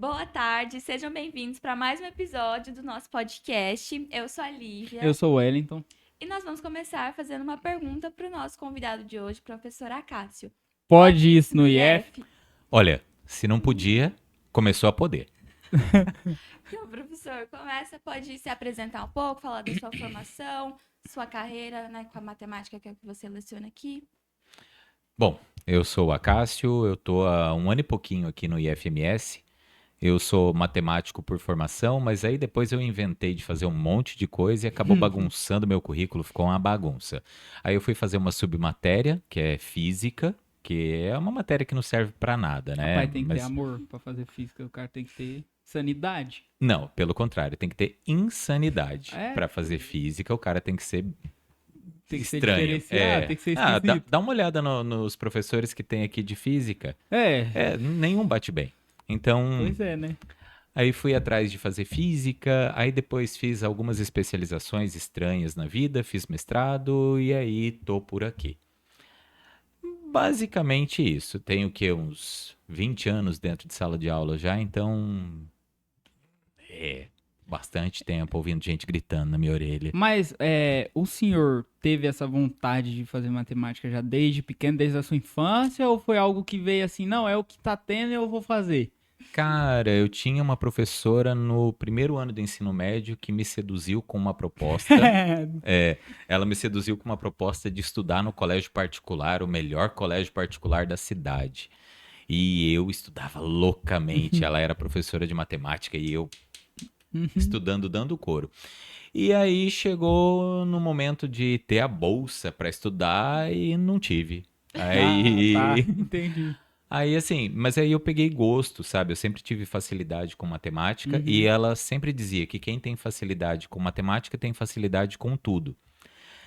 Boa tarde, sejam bem-vindos para mais um episódio do nosso podcast. Eu sou a Lívia Eu sou o Wellington. e nós vamos começar fazendo uma pergunta para o nosso convidado de hoje, professor Acácio. Pode isso no IF? Olha, se não podia, começou a poder. Então, professor, pode se apresentar um pouco, falar da sua formação, sua carreira, né, com a matemática que é o que você leciona aqui. Bom, eu sou o Acácio, eu tô há um ano e pouquinho aqui no IFMS. Eu sou matemático por formação, mas aí depois eu inventei de fazer um monte de coisa e acabou bagunçando meu currículo, ficou uma bagunça. Aí eu fui fazer uma submatéria, que é física, que é uma matéria que não serve pra nada, né? Rapaz, tem que ter amor pra fazer física, o cara tem que ter sanidade. Não, pelo contrário, tem que ter insanidade É? pra fazer física, o cara tem que ser Tem que ser estranho. diferenciado, tem que ser Dá, esquisito. dá uma olhada nos professores que tem aqui de física. É, Nenhum bate bem. Então, pois é, né? aí fui atrás de fazer física, aí depois fiz algumas especializações estranhas na vida, fiz mestrado e aí tô por aqui. Basicamente isso. Tenho que uns 20 anos dentro de sala de aula já, então bastante tempo ouvindo gente gritando na minha orelha. Mas o senhor teve essa vontade de fazer matemática já desde pequeno, desde a sua infância, ou foi algo que veio assim, não, é o que tá tendo e eu vou fazer? Cara, eu tinha uma professora no primeiro ano do ensino médio que me seduziu com uma proposta. Ela me seduziu com uma proposta de estudar no colégio particular, o melhor colégio particular da cidade. E eu estudava loucamente. Ela era professora de matemática e eu estudando, dando couro. E aí chegou no momento de ter a bolsa para estudar e não tive. Aí, Tá, entendi. aí assim, mas aí eu peguei gosto, sabe? Eu sempre tive facilidade com matemática e ela sempre dizia que quem tem facilidade com matemática tem facilidade com tudo.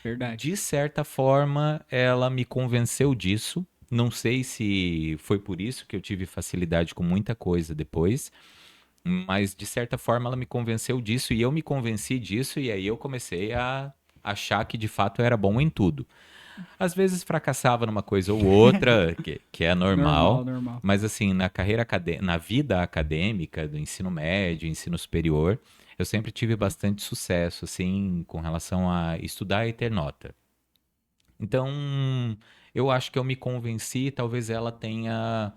Verdade. De certa forma, ela me convenceu disso. Não sei se foi por isso que eu tive facilidade com muita coisa depois, mas de certa forma ela me convenceu disso e eu me convenci disso e aí eu comecei a achar que de fato eu era bom em tudo. Às vezes fracassava numa coisa ou outra, que é Normal, normal, normal. mas assim, na vida acadêmica, do ensino médio, ensino superior, eu sempre tive bastante sucesso, assim, com relação a estudar e ter nota. Então, eu acho que eu me convenci, talvez ela tenha.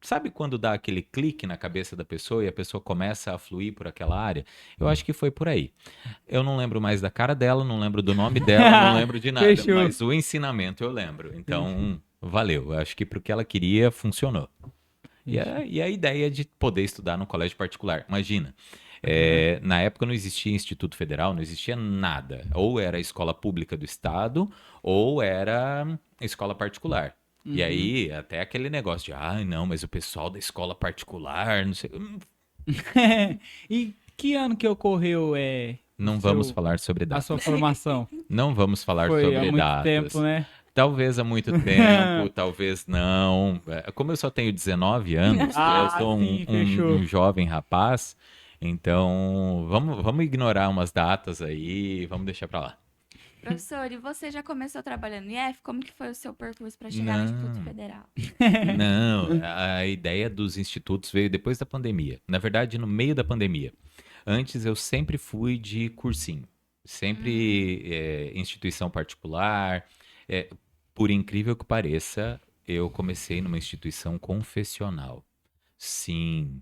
Sabe quando dá aquele clique na cabeça da pessoa e a pessoa começa a fluir por aquela área? Eu acho que foi por aí. Eu não lembro mais da cara dela, não lembro do nome dela, não lembro de nada, Fechou. mas o ensinamento eu lembro. Então, valeu. Eu acho que pro que ela queria, funcionou. E a ideia de poder estudar num colégio particular. Imagina, na época não existia Instituto Federal, não existia nada. Ou era escola pública do estado, ou era escola particular. E aí, até aquele negócio de, não, mas o pessoal da escola particular, não sei. E que ano que ocorreu Não vamos falar sobre a datas. sua formação? Não vamos falar Foi há sobre muito datas. tempo, né? Talvez há muito tempo, talvez não. Como eu só tenho 19 anos, eu sou sim, fechou. um jovem rapaz, então vamos ignorar umas datas aí, vamos deixar pra lá. Professor, e você já começou trabalhando no IF? Como que foi o seu percurso para chegar no Instituto Não, Federal? não. A ideia dos institutos veio depois da pandemia. Na verdade, no meio da pandemia. Antes eu sempre fui de cursinho, sempre instituição particular. É, por incrível que pareça, eu comecei numa instituição confessional. Sim,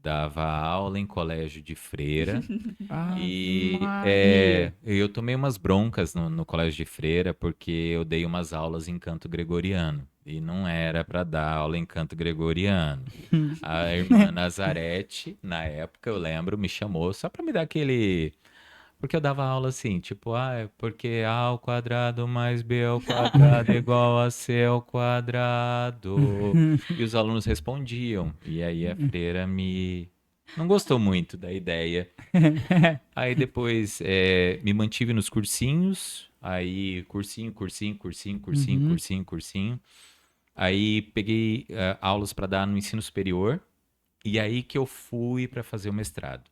dava aula em colégio de freira Ave e Maria. eu tomei umas broncas no colégio de freira porque eu dei umas aulas em canto gregoriano e não era para dar aula em canto gregoriano. A irmã Nazarete, na época, eu lembro, me chamou só para me dar aquele. Porque eu dava aula assim, tipo, é porque A ao quadrado mais B ao quadrado é igual a C ao quadrado. E os alunos respondiam. E aí a freira me. Não gostou muito da ideia. Aí depois me mantive nos cursinhos. Aí cursinho, cursinho, cursinho, cursinho, Uhum. cursinho, cursinho. Aí peguei aulas para dar no ensino superior. E aí que eu fui para fazer o mestrado.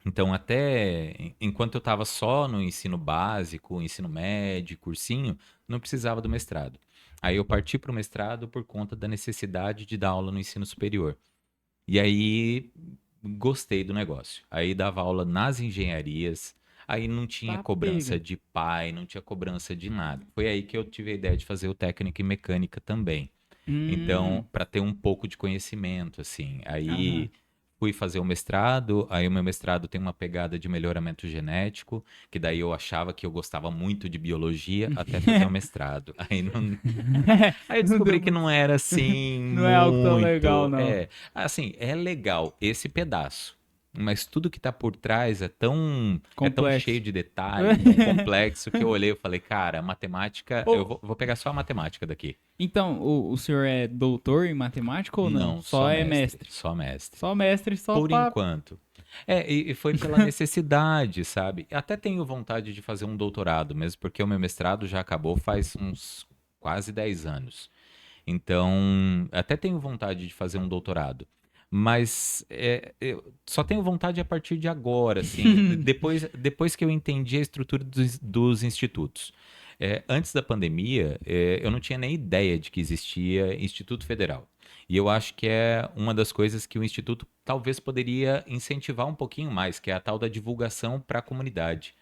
Então, até enquanto eu estava só no ensino básico, ensino médio, cursinho, não precisava do mestrado. Aí eu parti para o mestrado por conta da necessidade de dar aula no ensino superior. E aí gostei do negócio. Aí dava aula nas engenharias, aí não tinha Tá cobrança pega. de pai, não tinha cobrança de nada. Foi aí que eu tive a ideia de fazer o técnico em mecânica também. Então, Hum, para ter um pouco de conhecimento, assim. aham. Aí fui fazer o mestrado, aí o meu mestrado tem uma pegada de melhoramento genético, que daí eu achava que eu gostava muito de biologia até fazer o mestrado. Aí não, aí eu Não deu descobri que muito. não era assim Não é algo tão legal, muito. não. Assim, é legal esse pedaço. Mas tudo que tá por trás é tão cheio Complexo. de detalhe, tão complexo que eu olhei e falei, cara, matemática, eu Ô, vou pegar só a matemática daqui. então, o senhor é doutor em matemática ou não? Não, Só só é mestre, mestre? só mestre. Só mestre, só Por pra. enquanto. E foi pela necessidade, sabe? Até tenho vontade de fazer um doutorado mesmo, porque o meu mestrado já acabou faz uns quase 10 anos. Então, até tenho vontade de fazer um doutorado. Mas eu só tenho vontade a partir de agora, assim, depois que eu entendi a estrutura dos institutos. Antes da pandemia, eu não tinha nem ideia de que existia Instituto Federal. E eu acho que é uma das coisas que o Instituto talvez poderia incentivar um pouquinho mais, que é a tal da divulgação para a comunidade.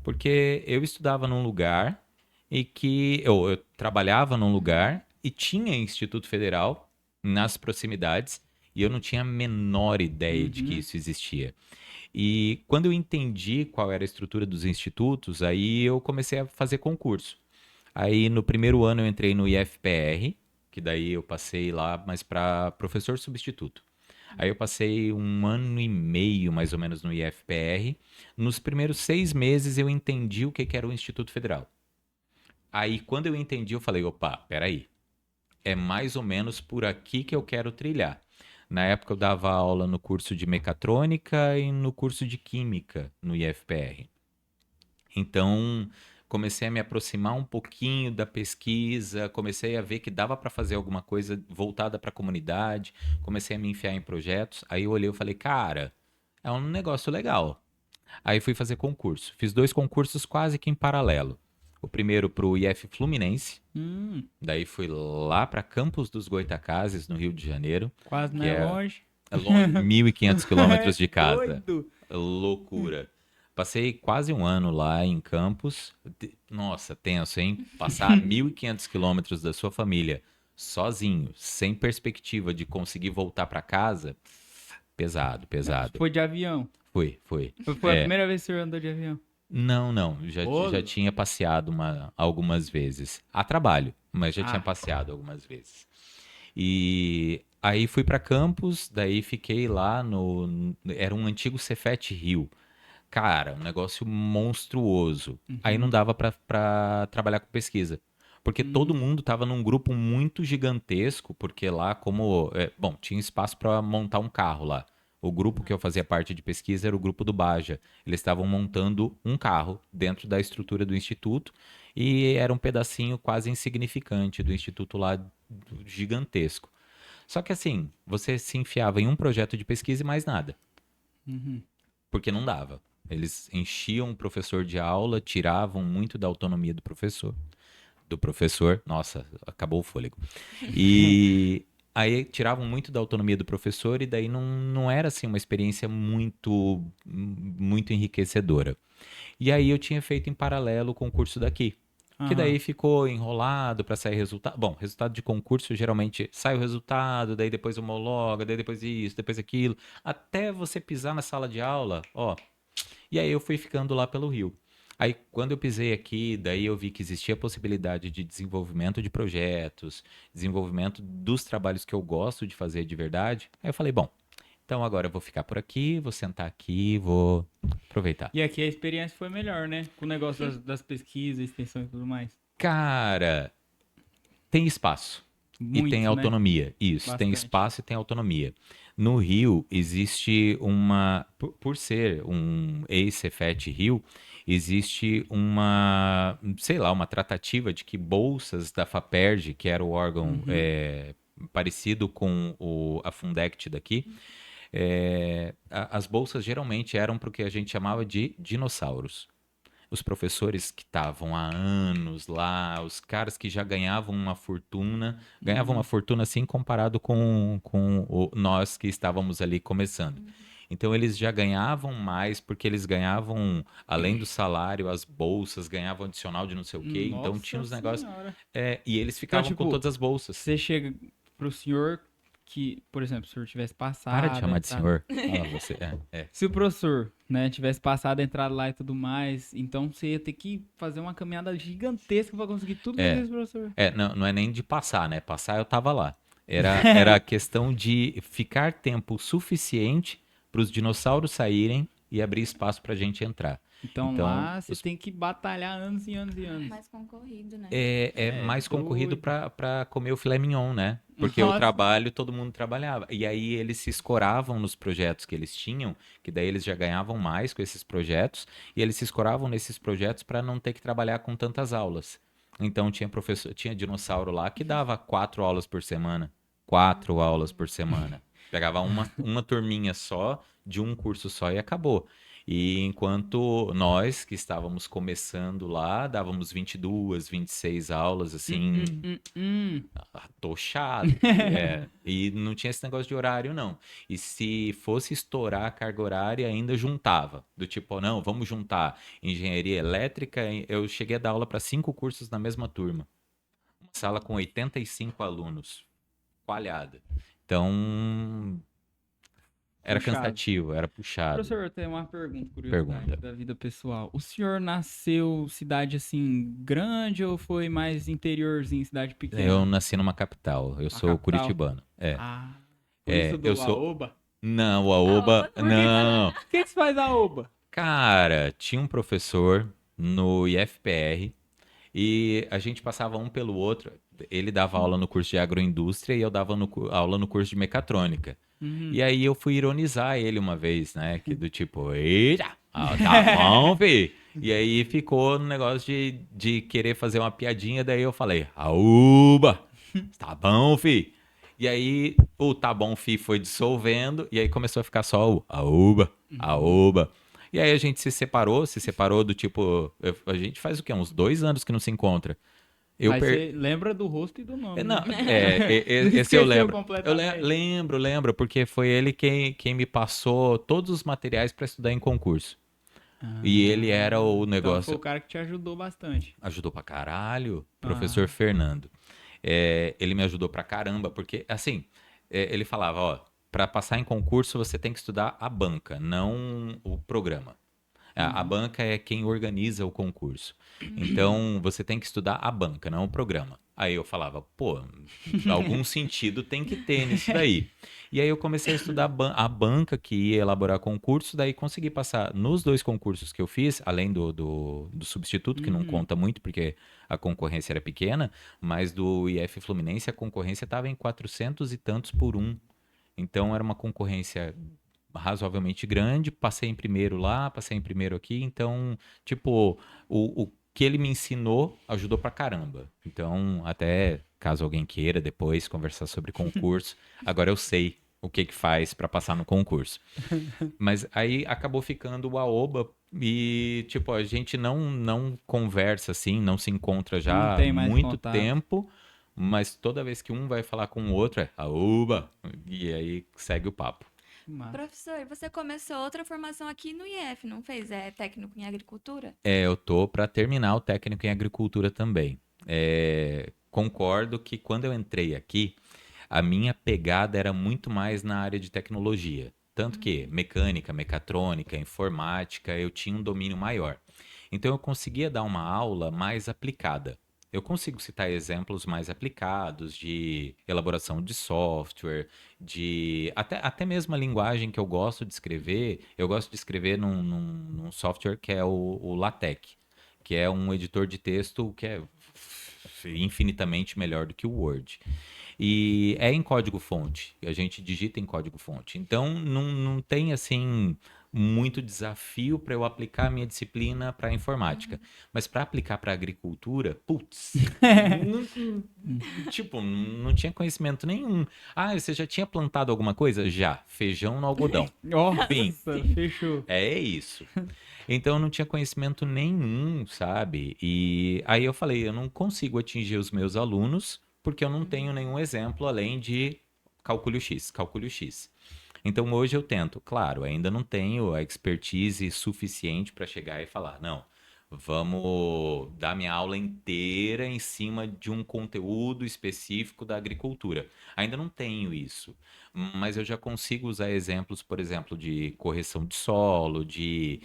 Porque eu estudava num lugar e que eu trabalhava num Uhum. lugar e tinha Instituto Federal nas proximidades e eu não tinha a menor ideia de que Uhum. isso existia. E quando eu entendi qual era a estrutura dos institutos, aí eu comecei a fazer concurso. Aí no primeiro ano eu entrei no IFPR, que daí eu passei lá, mas para professor substituto. Aí eu passei um ano e meio, mais ou menos, no IFPR. Nos primeiros 6 meses eu entendi o que que era o Instituto Federal. Aí quando eu entendi, eu falei, opa, peraí, é mais ou menos por aqui que eu quero trilhar. Na época eu dava aula no curso de mecatrônica e no curso de química no IFPR. Então, comecei a me aproximar um pouquinho da pesquisa, comecei a ver que dava para fazer alguma coisa voltada para a comunidade, comecei a me enfiar em projetos. Aí eu olhei e falei, cara, é um negócio legal. Aí fui fazer concurso. Fiz 2 concursos quase que em paralelo. O primeiro para o IF Fluminense, Hum, daí fui lá para Campos dos Goytacazes, no Rio de Janeiro, quase não que é é longe. longe, 1.500 quilômetros É de casa. doido. Loucura. Passei quase um ano lá em Campos. Nossa, tenso, hein? Passar 1.500 quilômetros da sua família sozinho, sem perspectiva de conseguir voltar para casa, pesado, pesado. Foi de avião. Foi. Foi a É. primeira vez que o senhor andou de avião. Não, não. Ô, Já tinha passeado algumas vezes. A trabalho, mas já tinha ah, passeado algumas vezes. E aí fui para Campos, daí fiquei lá no. Era um antigo Cefete Rio. Cara, um negócio monstruoso. Aí não uhum. dava pra trabalhar com pesquisa. Porque todo Hum, mundo tava num grupo muito gigantesco, porque lá, bom, tinha espaço para montar um carro lá. O grupo que eu fazia parte de pesquisa era o grupo do Baja. Eles estavam montando um carro dentro da estrutura do instituto e era um pedacinho quase insignificante do instituto lá, gigantesco. Só que assim, você se enfiava em um projeto de pesquisa e mais nada uhum. porque não dava. Eles enchiam o professor de aula, tiravam muito da autonomia do professor. Do professor, nossa, acabou o fôlego. E aí tiravam muito da autonomia do professor e daí não era assim uma experiência muito enriquecedora. E aí eu tinha feito em paralelo o concurso daqui. Que Aham. daí ficou enrolado para sair resultado. Bom, resultado de concurso geralmente sai o resultado, daí depois homologa, daí depois isso, depois aquilo, até você pisar na sala de aula, ó, e aí eu fui ficando lá pelo Rio. Aí quando eu pisei aqui, daí eu vi que existia a possibilidade de desenvolvimento de projetos, desenvolvimento dos trabalhos que eu gosto de fazer de verdade. Aí eu falei, bom, então agora eu vou ficar por aqui, vou sentar aqui, vou aproveitar. E aqui a experiência foi melhor, né? Com o negócio das pesquisas, extensão e tudo mais. Cara, tem espaço e tem Muito, né? autonomia. Isso, tem Bastante. espaço e tem autonomia. No Rio existe por ser um ex-Cefet Rio, existe sei lá, uma tratativa de que bolsas da FAPERJ, que era o órgão Uhum. parecido com a Fundect daqui, as bolsas geralmente eram para o que a gente chamava de dinossauros. os professores que estavam há anos lá, os caras que já ganhavam uma fortuna assim comparado com nós que estávamos ali começando. Então eles já ganhavam mais porque eles ganhavam, além do salário, as bolsas, ganhavam adicional de não sei o quê. Então tinha Nossa os negócios. senhora. E eles Então, ficavam com tipo, todas as bolsas. você chega pro senhor que, por exemplo, se o senhor tivesse passado... Para de chamar de entrado- senhor. Fala você. Se o professor, né, tivesse passado, entrado lá e tudo mais, então você ia ter que fazer uma caminhada gigantesca pra conseguir tudo É. isso, professor. Não é nem de passar, né? Passar eu tava lá. Era a questão de ficar tempo suficiente para os dinossauros saírem e abrir espaço pra gente entrar. Então, Então, lá você tem que batalhar anos e anos e anos. Mais concorrido, né? é mais concorrido doido. para comer o filé mignon, né? Porque o Nossa. trabalho, todo mundo trabalhava. E aí eles se escoravam nos projetos que eles tinham, que daí eles já ganhavam mais com esses projetos, e eles se escoravam nesses projetos para não ter que trabalhar com tantas aulas. Então tinha dinossauro lá que dava 4 aulas por semana. 4 aulas por semana. Pegava uma turminha só, de um curso só e acabou. E enquanto nós, que estávamos começando lá, dávamos 22, 26 aulas, assim, atochado. E não tinha esse negócio de horário, não. E se fosse estourar a carga horária, ainda juntava. Do tipo, não, vamos juntar engenharia elétrica. Eu cheguei a dar aula para 5 cursos na mesma turma. Uma sala com 85 alunos. Coalhada. Então, era Puxado. cansativo, era puxado. Professor, eu tenho uma curiosidade Pergunta. da vida pessoal. O senhor nasceu cidade assim grande ou foi mais interiorzinho, cidade pequena? Eu nasci numa capital. Eu sou capital? curitibano. Ah, por É, isso do eu sou- Aoba? Não, o Aoba. Por que Não. O que que se faz Aoba? Cara, tinha um professor no IFPR e a gente passava um pelo outro. Ele dava aula no curso de agroindústria e eu dava aula no curso de mecatrônica. E aí eu fui ironizar ele uma vez, né? Que do tipo, eita, tá bom, fi. E aí ficou no negócio de querer fazer uma piadinha, daí eu falei, aúba, tá bom, fi. E aí o tá bom, fi foi dissolvendo, e aí começou a ficar só o aúba, aúba. E aí a gente se separou do tipo, a gente faz o quê? Uns 2 anos que não se encontra. Eu Mas per- você lembra do rosto e do nome, Não, né? esse eu Esqueceu lembro. Eu completamente. lembro, porque foi ele quem me passou todos os materiais para estudar em concurso. E ele era o Então negócio. foi o cara que te ajudou bastante. Ajudou pra caralho, professor Fernando. Ele me ajudou pra caramba, porque, assim, ele falava, ó, pra passar em concurso você tem que estudar a banca, não o programa. A banca é quem organiza o concurso. Então, você tem que estudar a banca, não o programa. Aí eu falava, pô, algum sentido tem que ter nisso daí. E aí eu comecei a estudar a banca que ia elaborar concurso, daí consegui passar nos 2 concursos que eu fiz, além do substituto, que não conta muito porque a concorrência era pequena, mas do IF Fluminense a concorrência estava em 400 e tantos por um. Então era uma concorrência razoavelmente grande, passei em primeiro lá, passei em primeiro aqui, então, tipo, o que ele me ensinou ajudou pra caramba. Então, até caso alguém queira depois conversar sobre concurso, agora eu sei o que faz pra passar no concurso. Mas aí acabou ficando o Aoba e, tipo, a gente não conversa assim, não se encontra já Não há tem mais muito contato. tempo, mas toda vez que um vai falar com o outro é Aoba, e aí segue o papo. Que massa. Professor, você começou outra formação aqui no IF, não fez? É técnico em agricultura? Eu tô para terminar o técnico em agricultura também. Concordo que quando eu entrei aqui, a minha pegada era muito mais na área de tecnologia. Tanto que mecânica, mecatrônica, informática, eu tinha um domínio maior. Então eu conseguia dar uma aula mais aplicada. Eu consigo citar exemplos mais aplicados de elaboração de software, de até mesmo a linguagem que eu gosto de escrever. Eu gosto de escrever num software que é o LaTeX, que é um editor de texto que é infinitamente melhor do que o Word. E é em código-fonte. A gente digita em código-fonte. Então, não tem, assim, muito desafio para eu aplicar a minha disciplina para informática. Mas para aplicar para agricultura, putz, tipo, não tinha conhecimento nenhum. Ah, você já tinha plantado alguma coisa? Já. Feijão no algodão. Fim. Nossa, fechou. É isso. Então eu não tinha conhecimento nenhum, sabe? E aí eu falei, eu não consigo atingir os meus alunos porque eu não tenho nenhum exemplo além de cálculo X, cálculo X. Então hoje eu tento, claro, ainda não tenho a expertise suficiente para chegar e falar, não, vamos dar minha aula inteira em cima de um conteúdo específico da agricultura. Ainda não tenho isso, mas eu já consigo usar exemplos, por exemplo, de correção de solo, de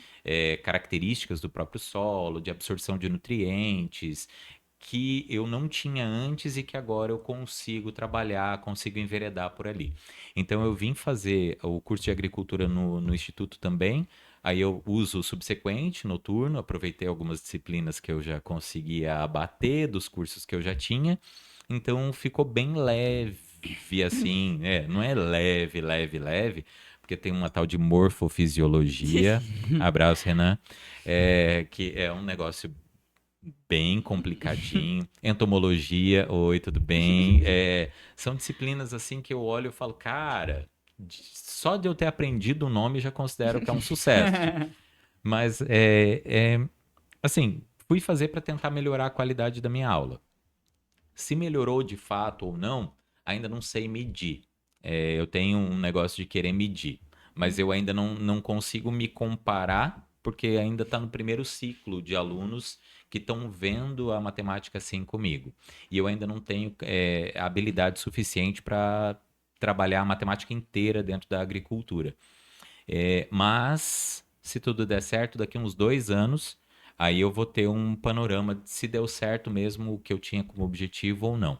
características do próprio solo, de absorção de nutrientes, que eu não tinha antes e que agora eu consigo trabalhar, consigo enveredar por ali. Então eu vim fazer o curso de agricultura no Instituto também. Aí eu uso o subsequente, noturno, aproveitei algumas disciplinas que eu já conseguia abater dos cursos que eu já tinha. Então ficou bem leve, assim, não é leve, leve, leve, porque tem uma tal de morfofisiologia, abraço, Renan, que é um negócio bem complicadinho. Entomologia, oi, tudo bem? São disciplinas assim que eu olho e falo, cara, só de eu ter aprendido o nome já considero que é um sucesso. Mas assim, fui fazer para tentar melhorar a qualidade da minha aula. Se melhorou de fato ou não, ainda não sei medir. Eu tenho um negócio de querer medir, mas eu ainda não consigo me comparar, porque ainda está no primeiro ciclo de alunos que estão vendo a matemática assim comigo. E eu ainda não tenho habilidade suficiente para trabalhar a matemática inteira dentro da agricultura. Mas, se tudo der certo, daqui uns 2 anos, aí eu vou ter um panorama de se deu certo mesmo o que eu tinha como objetivo ou não.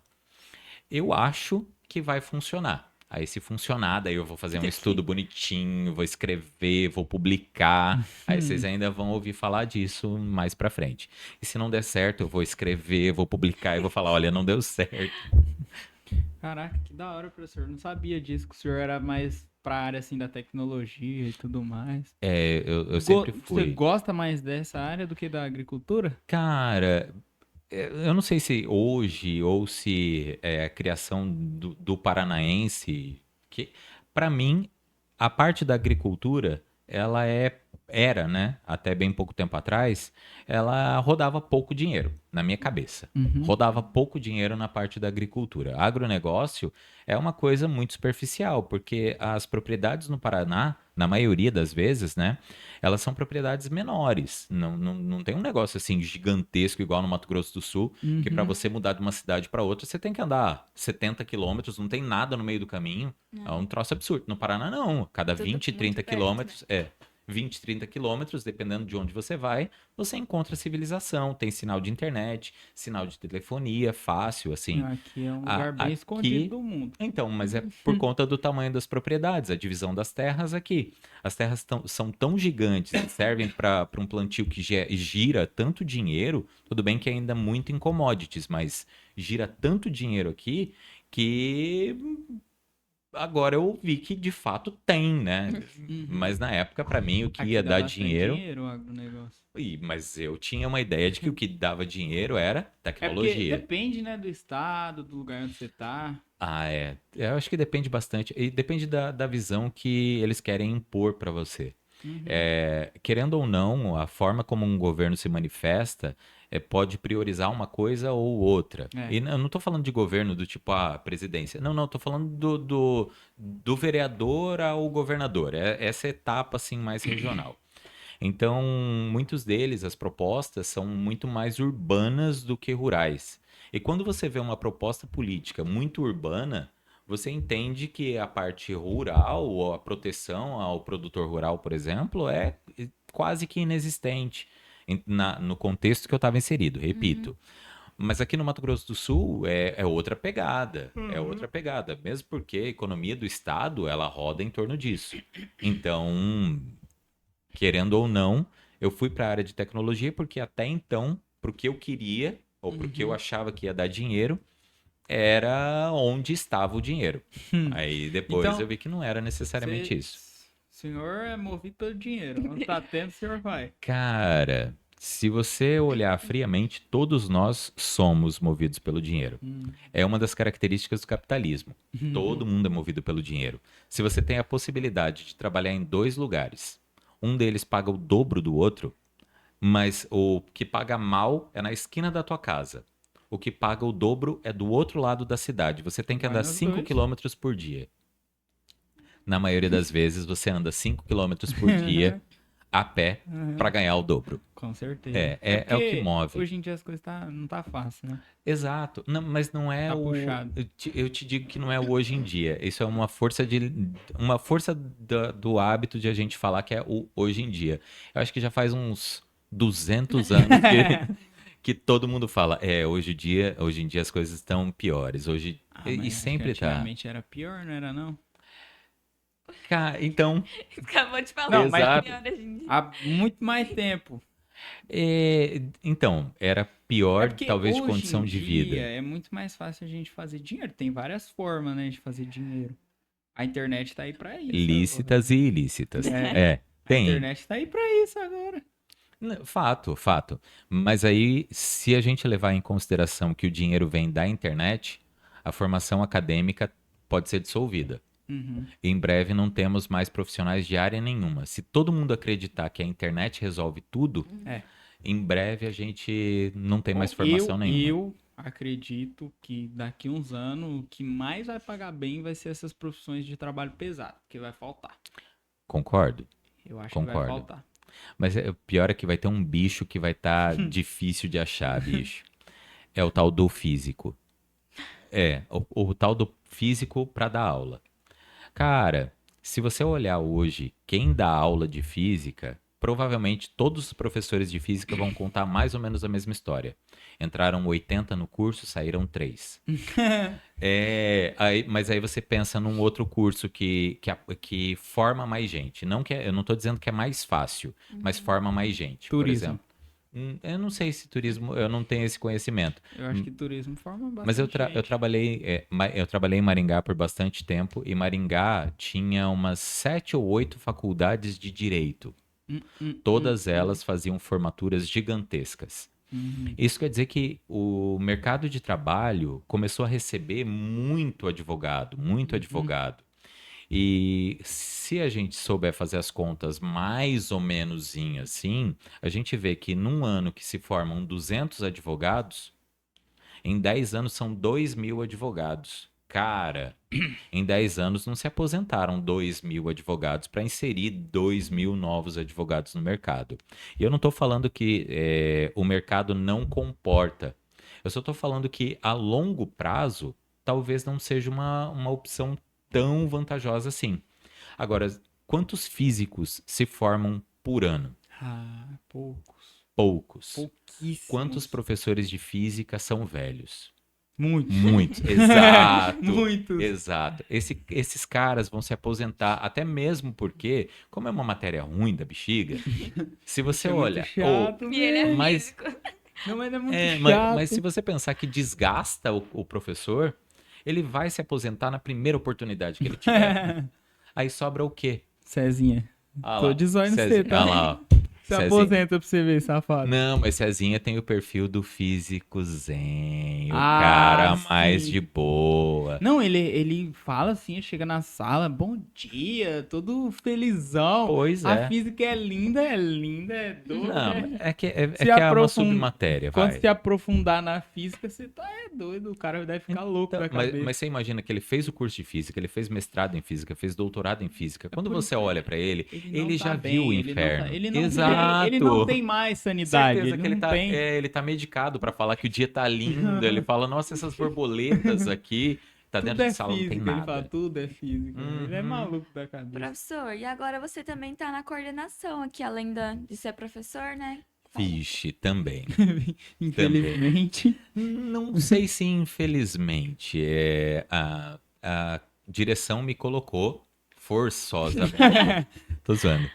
Eu acho que vai funcionar. Aí, se funcionar, daí eu vou fazer um estudo bonitinho, vou escrever, vou publicar. Aí vocês ainda vão ouvir falar disso mais pra frente. E se não der certo, eu vou escrever, vou publicar e vou falar, olha, não deu certo. Caraca, que da hora, professor. Não sabia disso, que o senhor era mais pra área assim da tecnologia e tudo mais. Eu sempre Você fui. gosta mais dessa área do que da agricultura? Cara, eu não sei se hoje ou se é a criação do paranaense, que para mim a parte da agricultura, ela era, né, até bem pouco tempo atrás, ela rodava pouco dinheiro na minha cabeça. Uhum. Rodava pouco dinheiro na parte da agricultura. Agronegócio é uma coisa muito superficial, porque as propriedades no Paraná, na maioria das vezes, né, elas são propriedades menores. Não tem um negócio assim gigantesco igual no Mato Grosso do Sul, que para Uhum. você mudar de uma cidade para outra, você tem que andar 70 quilômetros, não tem nada no meio do caminho. É um troço absurdo. No Paraná, não. Cada Tudo 20, muito 30 perto, quilômetros, 20, 30 quilômetros, dependendo de onde você vai, você encontra civilização. Tem sinal de internet, sinal de telefonia, fácil, assim. Aqui é um lugar bem escondido do mundo. Então, mas é por conta do tamanho das propriedades, a divisão das terras aqui. As terras são tão gigantes e servem para um plantio que gira tanto dinheiro, tudo bem que ainda muito em commodities, mas gira tanto dinheiro aqui que agora eu vi que de fato tem, né? Uhum. Mas na época, para mim, o que Aqui ia dá dar bastante dinheiro. dinheiro o agronegócio. Mas eu tinha uma ideia de que o que dava dinheiro era É porque tecnologia. depende, né, do estado, do lugar onde você tá. Eu acho que depende bastante. E depende da visão que eles querem impor para você. Uhum. Querendo ou não, a forma como um governo se manifesta pode priorizar uma coisa ou outra. É. E eu não estou falando de governo do tipo a presidência. Não, estou falando do vereador ao governador. Essa etapa assim mais regional. Então, muitos deles, as propostas são muito mais urbanas do que rurais. E quando você vê uma proposta política muito urbana, você entende que a parte rural, ou a proteção ao produtor rural, por exemplo, é quase que inexistente no contexto que eu estava inserido, repito. Mas aqui no Mato Grosso do Sul é outra pegada, é outra pegada, mesmo porque a economia do estado, ela roda em torno disso. Então, querendo ou não, eu fui para a área de tecnologia porque até então, para o que eu queria, ou para o que eu achava que ia dar dinheiro, era onde estava o dinheiro. Aí depois Então, eu vi que não era necessariamente Cê- isso. O senhor é movido pelo dinheiro. Não tá tendo, o senhor vai. Cara, se você olhar friamente, todos nós somos movidos pelo dinheiro. É uma das características do capitalismo. Todo mundo é movido pelo dinheiro. Se você tem a possibilidade de trabalhar em 2 lugares, um deles paga o dobro do outro, mas o que paga mal é na esquina da tua casa. O que paga o dobro é do outro lado da cidade. Você tem que Vai andar nos 5 dois. quilômetros por dia. Na maioria das vezes, você anda 5 quilômetros por dia a pé para ganhar o dobro. Com certeza. É o que porque move. hoje em dia as coisas não tá fácil, né? Exato. Não, mas não é Tá o. puxado. Eu te digo que não é o hoje em dia. Isso é uma força uma força do hábito de a gente falar que é o hoje em dia. Eu acho que já faz uns 200 anos que todo mundo fala. Hoje em dia as coisas estão piores. Hoje Ah, e mas acho que sempre tá. antigamente era pior, não era não? Então, Acabou de falar. Não, mas Exato. pior hoje em dia. há muito mais tempo. então era É pior porque talvez de hoje condição em de dia vida. é muito mais fácil a gente fazer dinheiro. Tem várias formas, né, de fazer dinheiro. A internet tá aí pra isso. Lícitas e ilícitas. É. A Tem. internet tá aí pra isso agora. Fato, fato. Mas aí, se a gente levar em consideração que o dinheiro vem da internet, a formação acadêmica pode ser dissolvida. Uhum. Em breve não temos mais profissionais de área nenhuma. Se todo mundo acreditar que a internet resolve tudo, É. em breve a gente não tem mais formação nenhuma. Eu acredito que daqui uns anos o que mais vai pagar bem vai ser essas profissões de trabalho pesado, porque vai faltar. Concordo. Eu acho que vai Concordo. faltar. Mas o pior é que vai ter um bicho que vai estar difícil de achar, bicho. É o tal do físico. O tal do físico para dar aula. Cara, se você olhar hoje quem dá aula de física, provavelmente todos os professores de física vão contar mais ou menos a mesma história. Entraram 80 no curso, saíram 3. Mas aí você pensa num outro curso que forma mais gente. Eu não estou dizendo que é mais fácil, mas forma mais gente. Por Turismo. exemplo. Eu não sei se turismo, eu não tenho esse conhecimento. Eu acho que turismo forma bastante Mas eu gente. trabalhei em Maringá por bastante tempo e Maringá tinha umas 7 ou 8 faculdades de direito. Todas elas faziam formaturas gigantescas. Isso quer dizer que o mercado de trabalho começou a receber muito advogado, muito advogado. E se a gente souber fazer as contas mais ou menos assim, a gente vê que num ano que se formam 200 advogados, em 10 anos são 2.000 advogados. Cara, em 10 anos não se aposentaram 2.000 advogados para inserir 2.000 novos advogados no mercado. E eu não estou falando que o mercado não comporta. Eu só estou falando que a longo prazo talvez não seja uma opção tão vantajosa assim. Agora, quantos físicos se formam por ano? Ah, poucos. Poucos. Pouquíssimos. Quantos professores de física são velhos? Muitos. Muitos, exato. Muitos. Exato. Esses caras vão se aposentar, até mesmo porque, como é uma matéria ruim da bexiga, se você É muito olha. chato, E ele é velho. mas- físico. Não, mas é muito Mas, chato. mas se você pensar que desgasta o professor, ele vai se aposentar na primeira oportunidade que ele tiver. Aí sobra o quê? Cezinha. Ah Tô lá, de zóio no Cezinha. você, tá? Ah lá, ó. Se Cezinha. aposenta pra você ver, safado. Não, mas Cezinha tem o perfil do físico zen, o Ah, cara sim. mais de boa. Não, ele fala assim, chega na sala, bom dia, todo felizão. Pois A é. física é doida. Não, é que é Se uma aprofun- submatéria, Quando vai. se aprofundar na física, você tá doido, o cara deve ficar louco da Então, mas, cabeça. mas você imagina que ele fez o curso de física, ele fez mestrado em física, fez doutorado em física. Quando por você isso- olha pra ele, não ele tá já bem, viu o ele não tá- inferno. Exato. Ele não tem mais sanidade. Certeza que ele não tem. ele tá medicado pra falar que o dia tá lindo. Ele fala, nossa, essas borboletas aqui, tá Tudo dentro é de sala, não tem física, ele nada. fala, tudo é física. Ele é Uhum. maluco da cabeça. Professor, e agora você também tá na coordenação aqui, além de ser professor, né? Vixe, também. Infelizmente. Não sei se infelizmente a direção me colocou forçosamente. Tô zoando.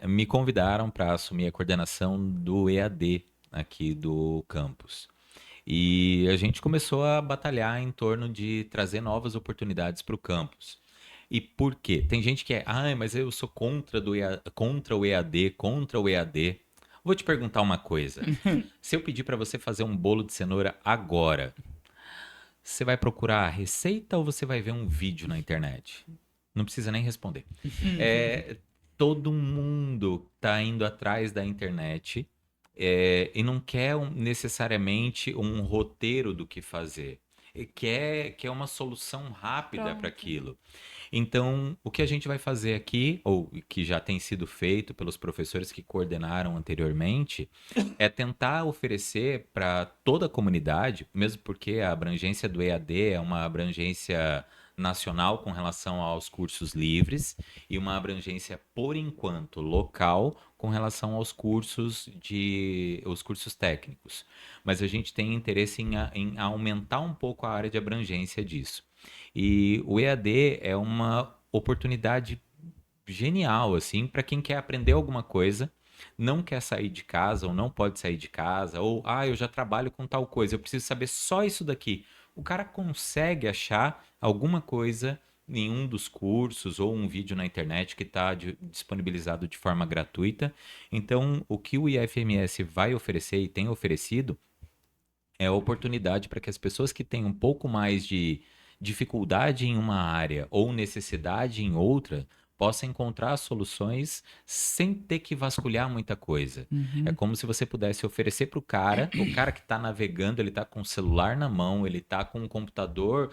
Me convidaram para assumir a coordenação do EAD aqui do campus. E a gente começou a batalhar em torno de trazer novas oportunidades para o campus. E por quê? Tem gente que mas eu sou contra o EAD, contra o EAD. Vou te perguntar uma coisa. Se eu pedir para você fazer um bolo de cenoura agora, você vai procurar a receita ou você vai ver um vídeo na internet? Não precisa nem responder. É, todo mundo tá indo atrás da internet e não quer necessariamente um roteiro do que fazer. E quer uma solução rápida para Pronto. aquilo. Então, o que a gente vai fazer aqui, ou que já tem sido feito pelos professores que coordenaram anteriormente, é tentar oferecer para toda a comunidade, mesmo porque a abrangência do EAD é uma abrangência nacional com relação aos cursos livres e uma abrangência, por enquanto, local com relação aos os cursos técnicos. Mas a gente tem interesse em aumentar um pouco a área de abrangência disso. E o EAD é uma oportunidade genial, assim, para quem quer aprender alguma coisa, não quer sair de casa ou não pode sair de casa, ou, eu já trabalho com tal coisa, eu preciso saber só isso daqui. O cara consegue achar alguma coisa em um dos cursos ou um vídeo na internet que está disponibilizado de forma gratuita. Então, o que o IFMS vai oferecer e tem oferecido é a oportunidade para que as pessoas que têm um pouco mais de dificuldade em uma área ou necessidade em outra possam encontrar soluções sem ter que vasculhar muita coisa. É Uhum. como se você pudesse oferecer para o cara que está navegando, ele está com o celular na mão, ele está com um computador,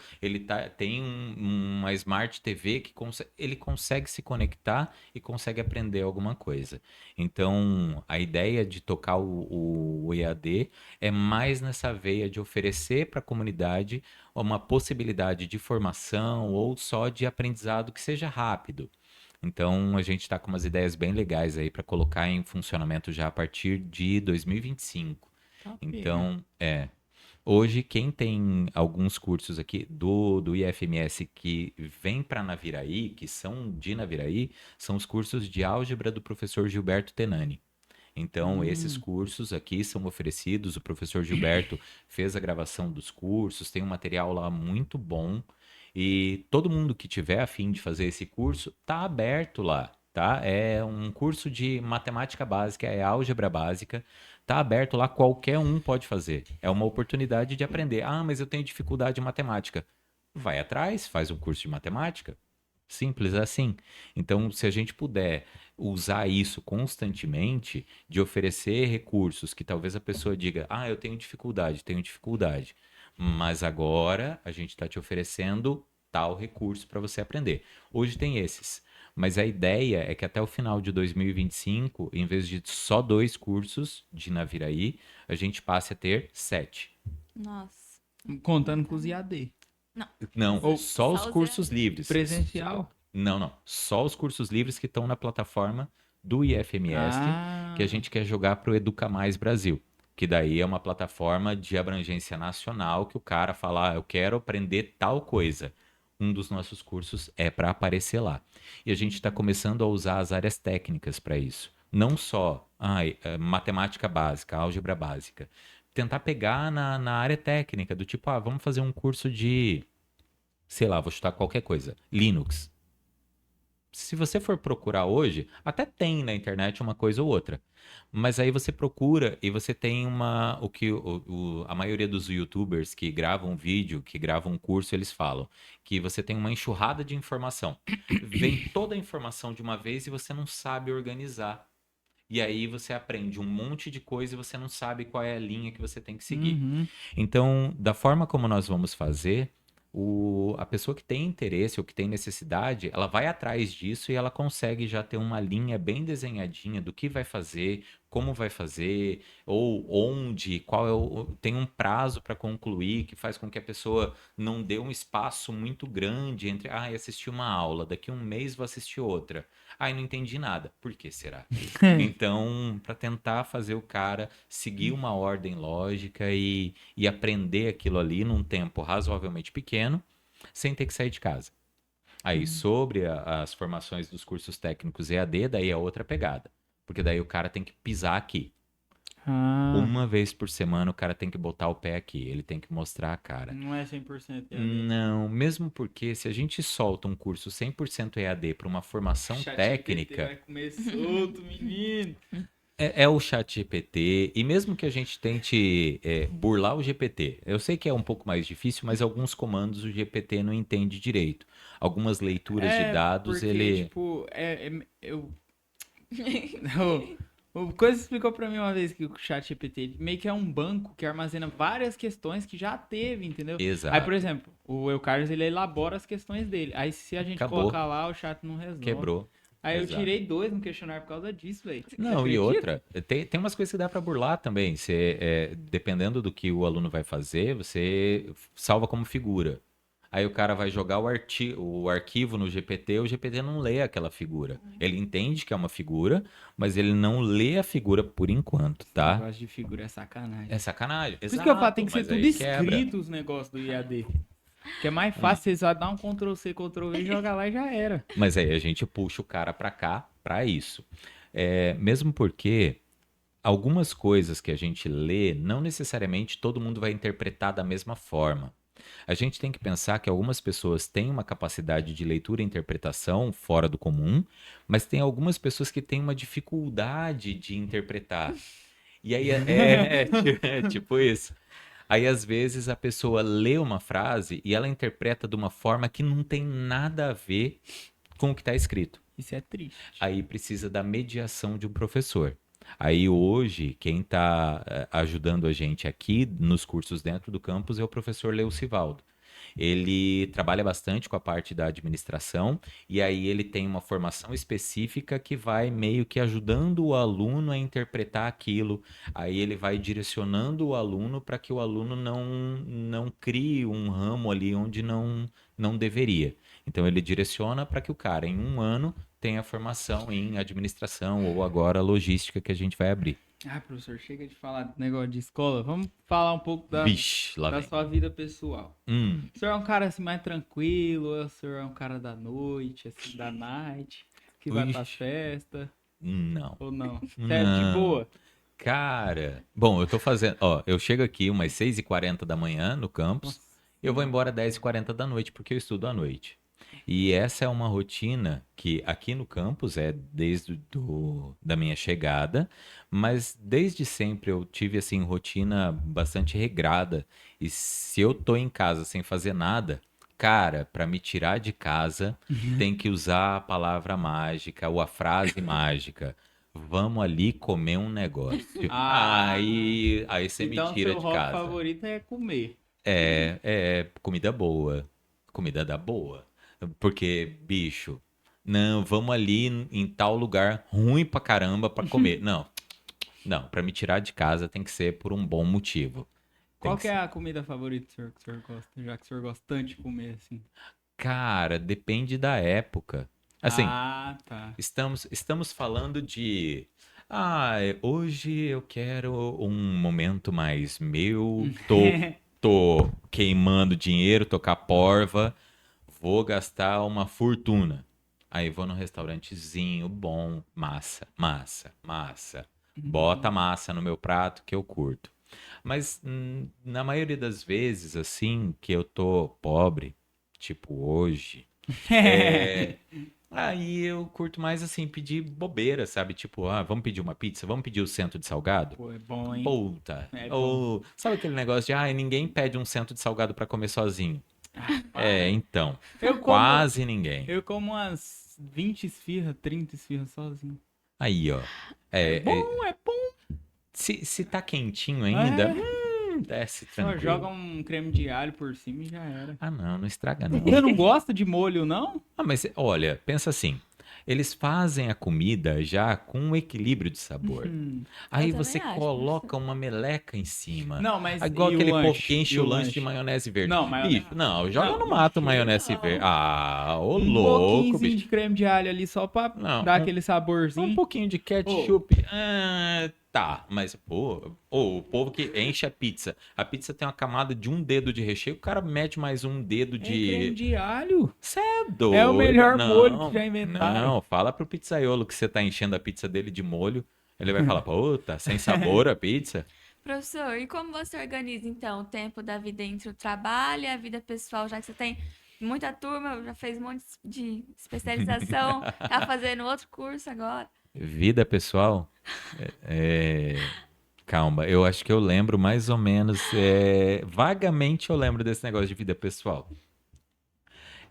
tem uma Smart TV que ele consegue se conectar e consegue aprender alguma coisa. Então, a ideia de tocar o EAD é mais nessa veia de oferecer para a comunidade uma possibilidade de formação ou só de aprendizado que seja rápido. Então, a gente está com umas ideias bem legais aí para colocar em funcionamento já a partir de 2025. Topinha. Então, hoje, quem tem alguns cursos aqui do IFMS que vem para Naviraí, que são de Naviraí, são os cursos de álgebra do professor Gilberto Tenani. Então, esses Hum. cursos aqui são oferecidos. O professor Gilberto fez a gravação dos cursos, tem um material lá muito bom. E todo mundo que tiver a fim de fazer esse curso, tá aberto lá, tá? É um curso de matemática básica, é álgebra básica, tá aberto lá, qualquer um pode fazer. É uma oportunidade de aprender. Mas eu tenho dificuldade em matemática. Vai atrás, faz um curso de matemática. Simples assim. Então, se a gente puder usar isso constantemente, de oferecer recursos que talvez a pessoa diga: eu tenho dificuldade, mas agora a gente está te oferecendo tal recurso para você aprender. Hoje tem esses, mas a ideia é que até o final de 2025, em vez de só 2 cursos de Naviraí, a gente passe a ter 7. Nossa. Contando com os IAD. Não. Não, Ou só os Só os cursos EAD. livres. presencial. Não, não. Só os cursos livres que estão na plataforma do IFMS, que a Ah. gente quer jogar para o Educa Mais Brasil. Que daí é uma plataforma de abrangência nacional que o cara fala: eu quero aprender tal coisa. Um dos nossos cursos é para aparecer lá. E a gente está começando a usar as áreas técnicas para isso. Não só matemática básica, álgebra básica. Tentar pegar na área técnica, do tipo, vamos fazer um curso de, sei lá, vou chutar qualquer coisa, Linux. Se você for procurar hoje, até tem na internet uma coisa ou outra. Mas aí você procura e você tem o que a maioria dos YouTubers que gravam vídeo, que gravam curso, eles falam que você tem uma enxurrada de informação. Vem toda a informação de uma vez e você não sabe organizar. E aí você aprende um monte de coisa e você não sabe qual é a linha que você tem que seguir. Uhum. Então, da forma como nós vamos fazer, a pessoa que tem interesse ou que tem necessidade, ela vai atrás disso e ela consegue já ter uma linha bem desenhadinha do que vai fazer, como vai fazer, ou onde, tem um prazo para concluir, que faz com que a pessoa não dê um espaço muito grande entre, assisti uma aula, daqui a um mês vou assistir outra. Não entendi nada. Por que será? Então, para tentar fazer o cara seguir uma ordem lógica e aprender aquilo ali num tempo razoavelmente pequeno, sem ter que sair de casa. Aí, sobre as formações dos cursos técnicos EAD, daí é outra pegada. Porque daí o cara tem que pisar aqui. Ah, Uma vez por semana o cara tem que botar o pé aqui, ele tem que mostrar a cara. não é 100% EAD. Não, mesmo porque se a gente solta um curso 100% EAD para uma formação técnica, vai comer solto, menino. é o chat GPT, e mesmo que a gente tente burlar o GPT, eu sei que é um pouco mais difícil, mas alguns comandos o GPT não entende direito. Algumas leituras de dados, porque, ele... tipo, o Coisa explicou pra mim uma vez que o chat GPT meio que é um banco que armazena várias questões que já teve, entendeu? Aí, por Exato. exemplo, o Eucarlos, ele elabora as questões dele. Aí, se a gente Acabou. colocar lá, o chat não resolve. Quebrou. Aí eu Exato. tirei 2 no questionário por causa disso, velho. Não, e outra, tem umas coisas que dá para burlar também. Dependendo do que o aluno vai fazer, você salva como figura. Aí o cara vai jogar o arquivo no GPT, o GPT não lê aquela figura. Ele entende que é uma figura, mas ele não lê a figura por enquanto, tá? Negócio de figura é sacanagem. É sacanagem. Por isso que eu falo, tem que ser mas tudo aí quebra. escrito os negócios do IAD. Que é mais fácil, você só dá um Ctrl+C, Ctrl+V e joga lá e já era. Mas aí a gente puxa o cara pra cá pra isso. Mesmo porque algumas coisas que a gente lê, não necessariamente todo mundo vai interpretar da mesma forma. A gente tem que pensar que algumas pessoas têm uma capacidade de leitura e interpretação fora do comum, mas tem algumas pessoas que têm uma dificuldade de interpretar. E aí é tipo isso. Aí, às vezes, a pessoa lê uma frase e ela interpreta de uma forma que não tem nada a ver com o que está escrito. Isso é triste. Aí precisa da mediação de um professor. Aí hoje, quem está ajudando a gente aqui nos cursos dentro do campus é o professor Leucivaldo. Ele trabalha bastante com a parte da administração e aí ele tem uma formação específica que vai meio que ajudando o aluno a interpretar aquilo. Aí ele vai direcionando o aluno para que o aluno não crie um ramo ali onde não deveria. Então ele direciona para que o cara, em um ano, tenha formação em administração ou agora logística que a gente vai abrir. Ah, professor, chega de falar de negócio de escola. Vamos falar um pouco da Vixe, lá vem. sua vida pessoal. O senhor é um cara assim mais tranquilo, ou o senhor é um cara da noite, assim, da night, que vai pra Ixi. festa, Não. ou não? Sério, de Não. boa? Cara, bom, eu tô fazendo, ó, eu chego aqui umas 6h40 da manhã no campus, Nossa. eu vou embora 10h40 da noite porque eu estudo à noite. E essa é uma rotina que aqui no campus é desde da minha chegada, mas desde sempre eu tive assim rotina bastante regrada. E se eu tô em casa sem fazer nada, cara, para me tirar de casa, tem que usar a palavra mágica ou a frase mágica. Vamos ali comer um negócio. Ah. Aí você Então, me tira seu de hobby casa. favorito é comer. É comida boa. Comida da boa. Porque, bicho, não, vamos ali em tal lugar ruim pra caramba pra comer. Não, pra me tirar de casa tem que ser por um bom motivo. Qual que que é a comida favorita do senhor que o senhor gosta? Já que o senhor gosta tanto de comer, assim. Cara, depende da época. Assim, Ah, tá. estamos falando de. Hoje eu quero um momento mais meu. Tô queimando dinheiro, tô com a porva. Vou gastar uma fortuna. Aí vou num restaurantezinho bom, massa, massa, massa. Bota massa no meu prato que eu curto. Mas na maioria das vezes, assim, que eu tô pobre, tipo hoje, aí eu curto mais assim, pedir bobeira, sabe? Tipo, vamos pedir uma pizza, vamos pedir o cento de salgado? Pô, é bom, hein? Puta. É bom. Ou sabe aquele negócio de, ninguém pede um cento de salgado pra comer sozinho. Então, Eu como, quase ninguém. eu como umas 20 esfirras, 30 esfirras sozinho. Aí, ó. É bom. Se tá quentinho ainda, desce Só tranquilo. joga um creme de alho por cima e já era. Não estraga não. Você não gosta de molho, não? Mas olha, pensa assim. Eles fazem a comida já com um equilíbrio de sabor. Aí Eu você também acho, coloca uma meleca em cima. Não, mas Igual e aquele o povo lanche? que enche E o o lanche lanche? de maionese verde. Não, Bicho, joga não, no mato maionese não. verde. Ô Um louco, pouquinhozinho bicho. de creme de alho ali só pra Não, dar um- aquele saborzinho. Um pouquinho de ketchup. Tá, mas, pô, o povo que enche a pizza. A pizza tem uma camada de um dedo de recheio, o cara mete mais um dedo É creme de. de alho. Cê é doido. É o melhor Não, molho que já inventaram. Não, fala pro pizzaiolo que você tá enchendo a pizza dele de molho. Ele vai falar, pô, tá sem sabor a pizza? Professor, e como você organiza, então, o tempo da vida entre o trabalho e a vida pessoal, já que você tem muita turma, já fez um monte de especialização, tá fazendo outro curso agora? Vida pessoal? É, calma, eu acho que eu lembro mais ou menos, vagamente eu lembro desse negócio de vida pessoal.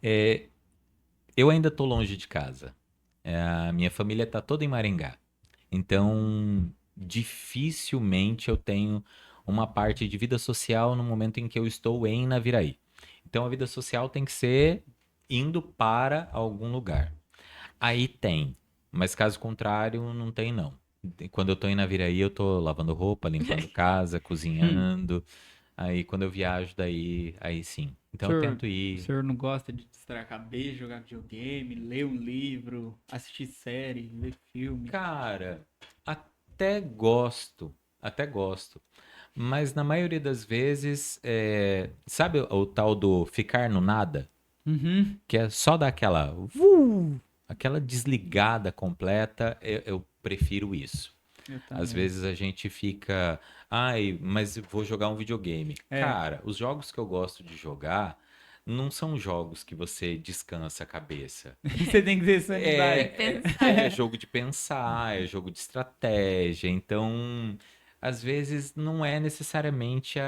É, eu ainda tô longe de casa. A minha família tá toda em Maringá. Então, dificilmente eu tenho uma parte de vida social no momento em que eu estou em Naviraí. Então, a vida social tem que ser indo para algum lugar. Aí tem, mas caso contrário, não tem não. Quando eu tô em Naviraí, eu tô lavando roupa, limpando casa, Hum. cozinhando. Aí quando eu viajo daí, aí sim. O Então eu senhor, tento o ir. senhor não gosta de distrair a cabeça, jogar videogame, ler um livro, assistir série, ver filme? Cara, até gosto, até gosto. Mas na maioria das vezes, sabe o tal do ficar no nada? Uhum. Que é só dar aquela desligada completa, eu prefiro isso. Eu Às também. vezes a gente fica, ai, mas eu vou jogar um videogame. É, Cara, os jogos que eu gosto de jogar não são jogos que você descansa a cabeça. você tem que ter Tem sanidade. que É pensar. jogo de pensar, é jogo de estratégia. Então, às vezes não é necessariamente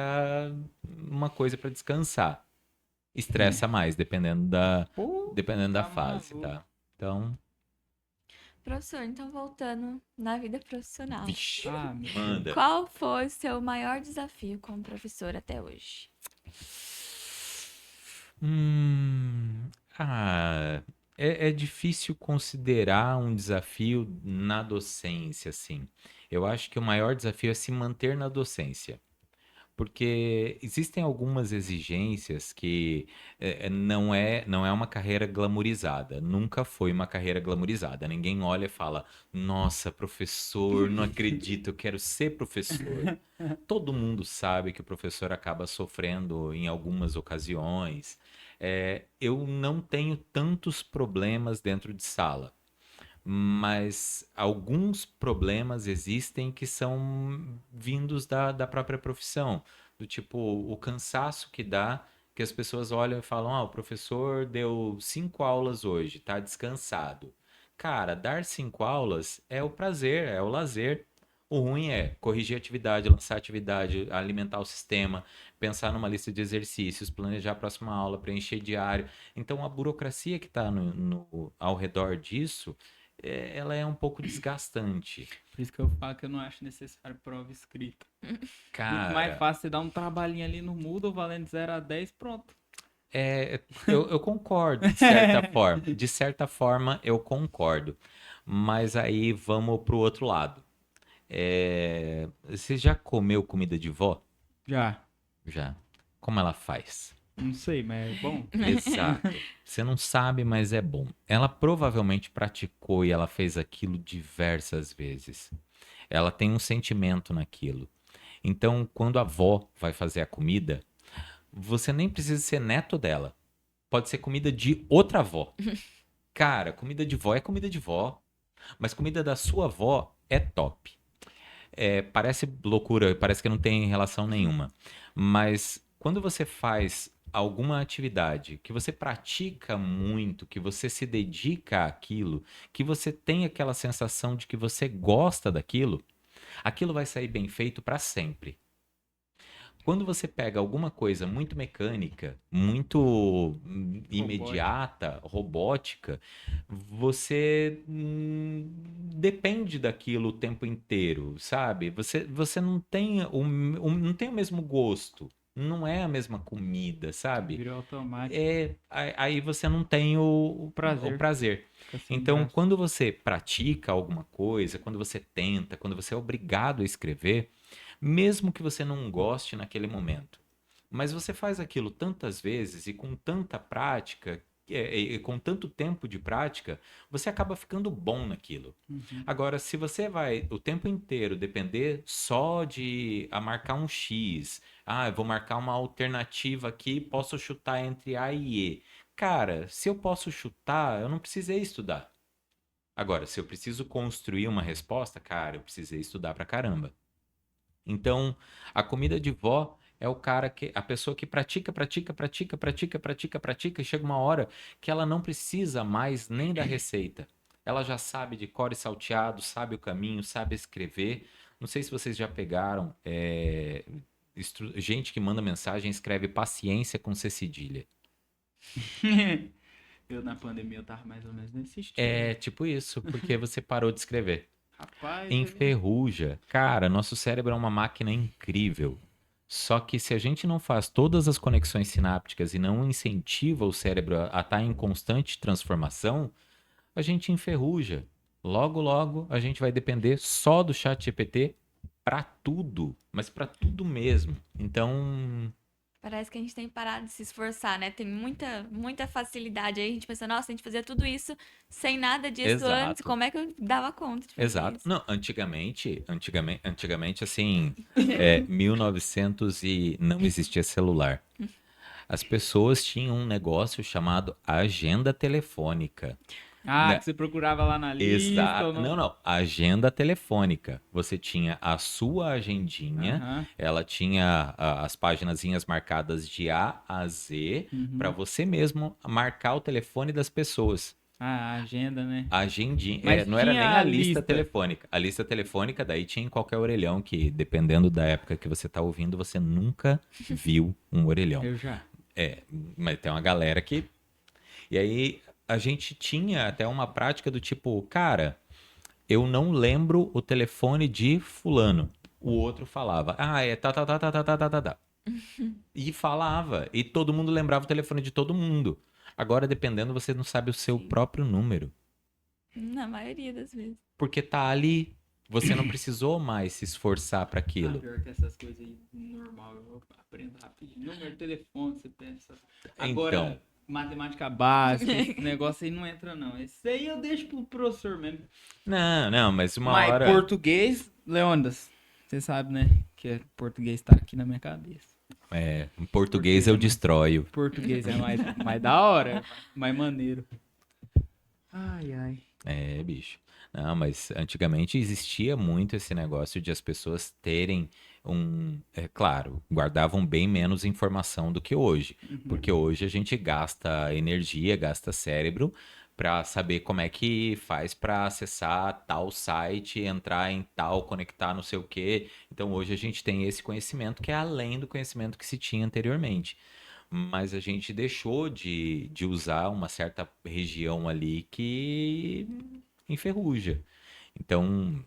uma coisa para descansar. É. Estressa mais, Pô, dependendo da tá fase, maluco. tá? Então, Professor, então voltando na vida profissional. vixe, Ah, meu Deus. manda. Qual foi o seu maior desafio como professor até hoje? Hum, ah, é difícil considerar um desafio na docência, assim. Eu acho que o maior desafio é se manter na docência. Porque existem algumas exigências que não é uma carreira glamourizada. Nunca foi uma carreira glamourizada. Ninguém olha e fala: Nossa, professor, não acredito, eu quero ser professor. Todo mundo sabe que o professor acaba sofrendo em algumas ocasiões. Eu não tenho tantos problemas dentro de sala, mas alguns problemas existem que são vindos da própria profissão, do tipo o cansaço que dá, que as pessoas olham e falam: Ah, o professor deu 5 aulas hoje, tá descansado. Cara, dar 5 aulas é o prazer, é o lazer. O ruim é corrigir atividade, lançar atividade, alimentar o sistema, pensar numa lista de exercícios, planejar a próxima aula, preencher diário. Então, a burocracia que está ao redor disso, ela é um pouco desgastante. Por isso que eu falo que eu não acho necessário prova escrita. Muito mais Cara, fácil você dar um trabalhinho ali no Moodle valendo 0 a 10, pronto. eu concordo, de certa forma. De certa forma, eu concordo. Mas aí vamos pro outro lado. Você já comeu comida de vó? Já. Já. Como ela faz? Não sei, mas é bom. Exato. Você não sabe, mas é bom. Ela provavelmente praticou e ela fez aquilo diversas vezes. Ela tem um sentimento naquilo. Então, quando a avó vai fazer a comida, você nem precisa ser neto dela. Pode ser comida de outra avó. Cara, comida de vó é comida de vó, mas comida da sua avó é top. Parece loucura, parece que não tem relação nenhuma. Mas quando você faz alguma atividade que você pratica muito, que você se dedica àquilo, que você tem aquela sensação de que você gosta daquilo, aquilo vai sair bem feito para sempre. Quando você pega alguma coisa muito mecânica, muito Robótico. imediata, robótica, você depende daquilo o tempo inteiro, sabe? Você não tem não tem o mesmo gosto, não é a mesma comida, sabe? Virou automático. Aí você não tem o Prazer. prazer. Fica sem Então, graça. quando você pratica alguma coisa, quando você tenta, quando você é obrigado a escrever, mesmo que você não goste naquele momento, mas você faz aquilo tantas vezes e com tanta prática, e com tanto tempo de prática, você acaba ficando bom naquilo. Uhum. Agora, se você vai o tempo inteiro depender só de marcar um X, eu vou marcar uma alternativa aqui, posso chutar entre A e E. Cara, se eu posso chutar, eu não precisei estudar. Agora, se eu preciso construir uma resposta, cara, eu precisei estudar pra caramba. Então, a comida de vó é a pessoa que pratica, pratica, pratica, pratica, pratica, pratica, e chega uma hora que ela não precisa mais nem da receita. Ela já sabe de cor e salteado, sabe o caminho, sabe escrever. Não sei se vocês já pegaram, gente que manda mensagem e escreve paciência com C cedilha. Eu na pandemia eu tava mais ou menos nesse estilo. É tipo isso, porque você parou de escrever. Rapaz, Enferruja. Cara, nosso cérebro é uma máquina incrível. Só que se a gente não faz todas as conexões sinápticas e não incentiva o cérebro a estar em constante transformação, a gente enferruja. Logo, logo, a gente vai depender só do chat GPT para tudo, mas para tudo mesmo. Então, Parece que a gente tem parado de se esforçar, né? Tem muita facilidade aí. A gente pensa, nossa, a gente fazia tudo isso sem nada disso antes. exato. Como é que eu dava conta de fazer Exato. isso? Não, antigamente assim, 1900 e não existia celular. As pessoas tinham um negócio chamado agenda telefônica. ah, Né? que você procurava lá na lista ou Exato. não? Não, não. Agenda telefônica. Você tinha a sua agendinha, Aham. ela tinha as paginazinhas marcadas de A a Z, para Uhum. você mesmo marcar o telefone das pessoas. Ah, a agenda, né? A agendinha, Mas não era nem tinha a a lista lista. telefônica. A lista telefônica daí tinha em qualquer orelhão, que dependendo da época que você tá ouvindo, você nunca viu um orelhão. Eu já. É, mas tem uma galera que. E aí a gente tinha até uma prática do tipo, cara, eu não lembro o telefone de fulano. O outro falava, é tá, tá, tá, tá, tá, tá, tá, tá, tá. E falava, e todo mundo lembrava o telefone de todo mundo. Agora, dependendo, você não sabe o seu Sim. próprio número. Na maioria das vezes. Porque tá ali. Você não precisou mais se esforçar para Ah, aquilo. pior que essas coisas aí, normal, eu aprendo rapidinho. Número de telefone, você pensa. Agora, Então, matemática básica, esse negócio aí não entra, não. Esse aí eu deixo pro professor mesmo. não, mas uma Mas hora. português, Leônidas, você sabe, né? Que português tá aqui na minha cabeça. Em português eu destroio. Português é mais da hora, mais maneiro. Ai, ai. É, bicho. Não, mas antigamente existia muito esse negócio de as pessoas terem claro, guardavam bem menos informação do que hoje. Porque hoje a gente gasta energia, gasta cérebro para saber como é que faz para acessar tal site, entrar em tal, conectar não sei o quê. Então hoje a gente tem esse conhecimento que é além do conhecimento que se tinha anteriormente. Mas a gente deixou de usar uma certa região ali que enferruja. Então,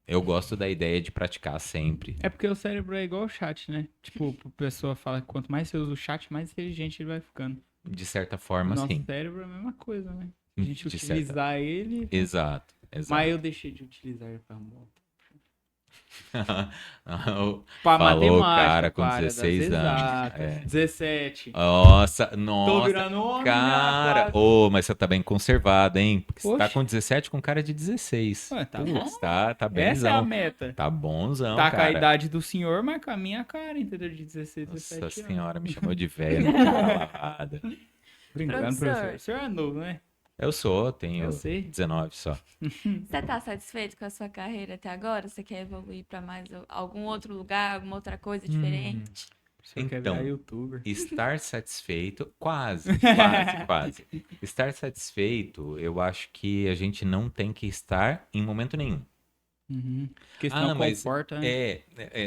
eu gosto da ideia de praticar sempre. É porque o cérebro é igual o chat, né? Tipo, a pessoa fala que quanto mais você usa o chat, mais inteligente ele vai ficando. De certa O forma, nosso sim. cérebro é a mesma coisa, né? Se a gente De certa. utilizar ele. Exato, Mas exato. eu deixei de utilizar ele pra moto. Pra Falou o matemática, cara com pra área das 16 anos. exatas. 17. Nossa, Tô nossa, virando homem cara. já quase. Mas você tá bem conservado, hein? Porque você tá Oxe. com 17 com cara de 16. Ué, tá Putz, bom. tá Essa é a benzão. meta. Tá bonzão, Tá com a cara. idade do senhor, mas com a minha cara, entendeu? De 16, Nossa 17 anos. senhora, me chamou de velho. Cara lavada. Brincando, Professor. professor. O senhor é novo, né? Eu tenho Eu sei. 19 só. Você tá satisfeito com a sua carreira até agora? Você quer evoluir pra mais algum outro lugar, alguma outra coisa diferente? O senhor quer Então, virar youtuber. Estar satisfeito, quase, quase, quase. Estar satisfeito, eu acho que a gente não tem que estar em momento nenhum. Uhum. Porque senão Mas comporta, né?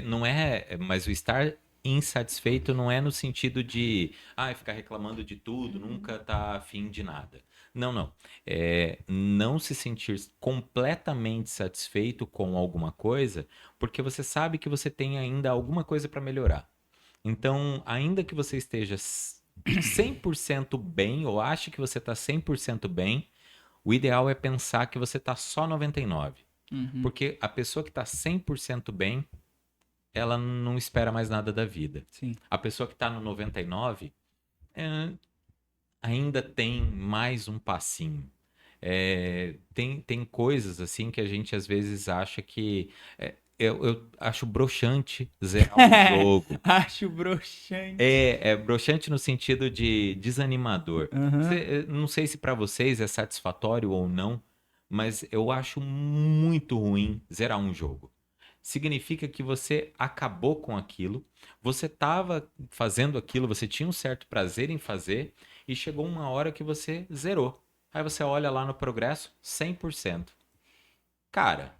não é, mas o estar insatisfeito não é no sentido de, ficar reclamando de tudo, nunca tá afim de nada. Não, não. É não se sentir completamente satisfeito com alguma coisa, porque você sabe que você tem ainda alguma coisa para melhorar. Então, ainda que você esteja 100% bem, ou ache que você está 100% bem, o ideal é pensar que você está só 99%. Uhum. Porque a pessoa que está 100% bem, ela não espera mais nada da vida. Sim. A pessoa que está no 99%, ainda tem mais um passinho. Tem coisas assim que a gente às vezes acha que eu acho broxante zerar um jogo. Acho broxante. É broxante no sentido de desanimador. Aham. Não sei se para vocês é satisfatório ou não, mas eu acho muito ruim zerar um jogo. Significa que você acabou com aquilo, você estava fazendo aquilo, você tinha um certo prazer em fazer e chegou uma hora que você zerou. Aí você olha lá no progresso, 100%. Cara,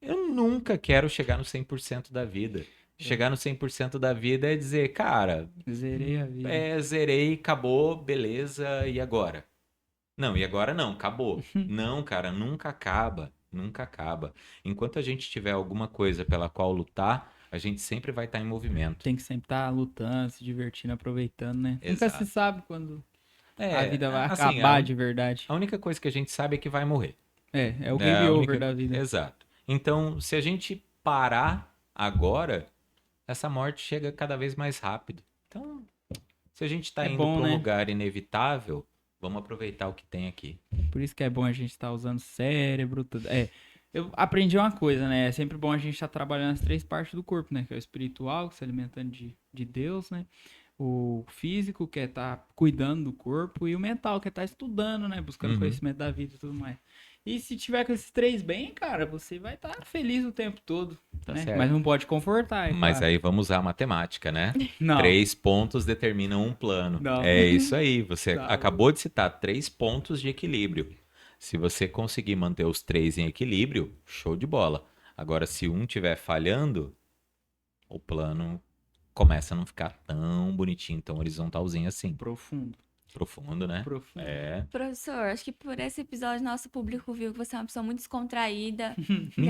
eu nunca quero chegar no 100% da vida. Chegar no 100% da vida é dizer, cara, Zerei a vida. zerei, acabou, beleza, e agora? Não, e agora não, acabou. Não, cara, nunca acaba, nunca acaba. Enquanto a gente tiver alguma coisa pela qual lutar, a gente sempre vai estar em movimento. Tem que sempre estar lutando, se divertindo, aproveitando, né? Nunca se Exato. sabe quando a vida vai Assim, acabar de verdade. a única coisa que a gente sabe é que vai morrer. É o É game a over única... da vida. Exato. Então, se a gente parar agora, essa morte chega cada vez mais rápido. Então, se a gente está É indo bom, para um né? lugar inevitável, vamos aproveitar o que tem aqui. Por isso que é bom a gente estar usando cérebro, tudo. Eu aprendi uma coisa, né? É sempre bom a gente estar trabalhando as três partes do corpo, né? Que é o espiritual, se alimentando de Deus, né? O físico, que é estar cuidando do corpo, e o mental, que é estar estudando, né? Buscando Uhum. conhecimento da vida e tudo mais. E se tiver com esses três bem, cara, você vai estar feliz o tempo todo, Tá né? certo. Mas não pode confortar, é Mas claro. aí vamos usar a matemática, né? Não. 3 pontos determinam um plano. Não. É isso aí. Você Tá acabou de citar 3 pontos de equilíbrio. Se você conseguir manter os 3 em equilíbrio, show de bola. Agora, se um estiver falhando, o plano começa a não ficar tão bonitinho, tão horizontalzinho assim. Profundo. Profundo, né? Profundo. É. Professor, acho que por esse episódio nosso público viu que você é uma pessoa muito descontraída, Mentira!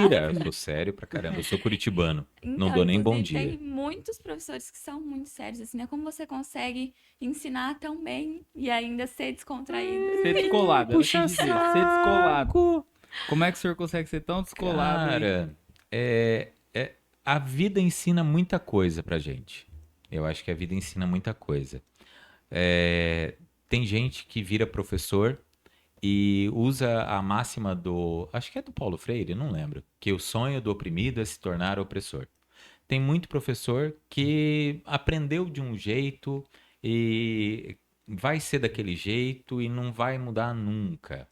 engraçada. Eu sou sério pra caramba. Eu sou curitibano. Não Então, dou nem bom inclusive, dia. tem muitos professores que são muito sérios, assim, né? Como você consegue ensinar tão bem e ainda ser descontraído? Ser descolado. ela Puxa quis dizer, ser descolado. saco! Como é que o senhor consegue ser tão descolado aí? Cara, a vida ensina muita coisa pra gente. Eu acho que a vida ensina muita coisa. É, tem gente que vira professor e usa a máxima do. Acho que é do Paulo Freire, não lembro. Que o sonho do oprimido é se tornar opressor. Tem muito professor que aprendeu de um jeito e vai ser daquele jeito e não vai mudar nunca.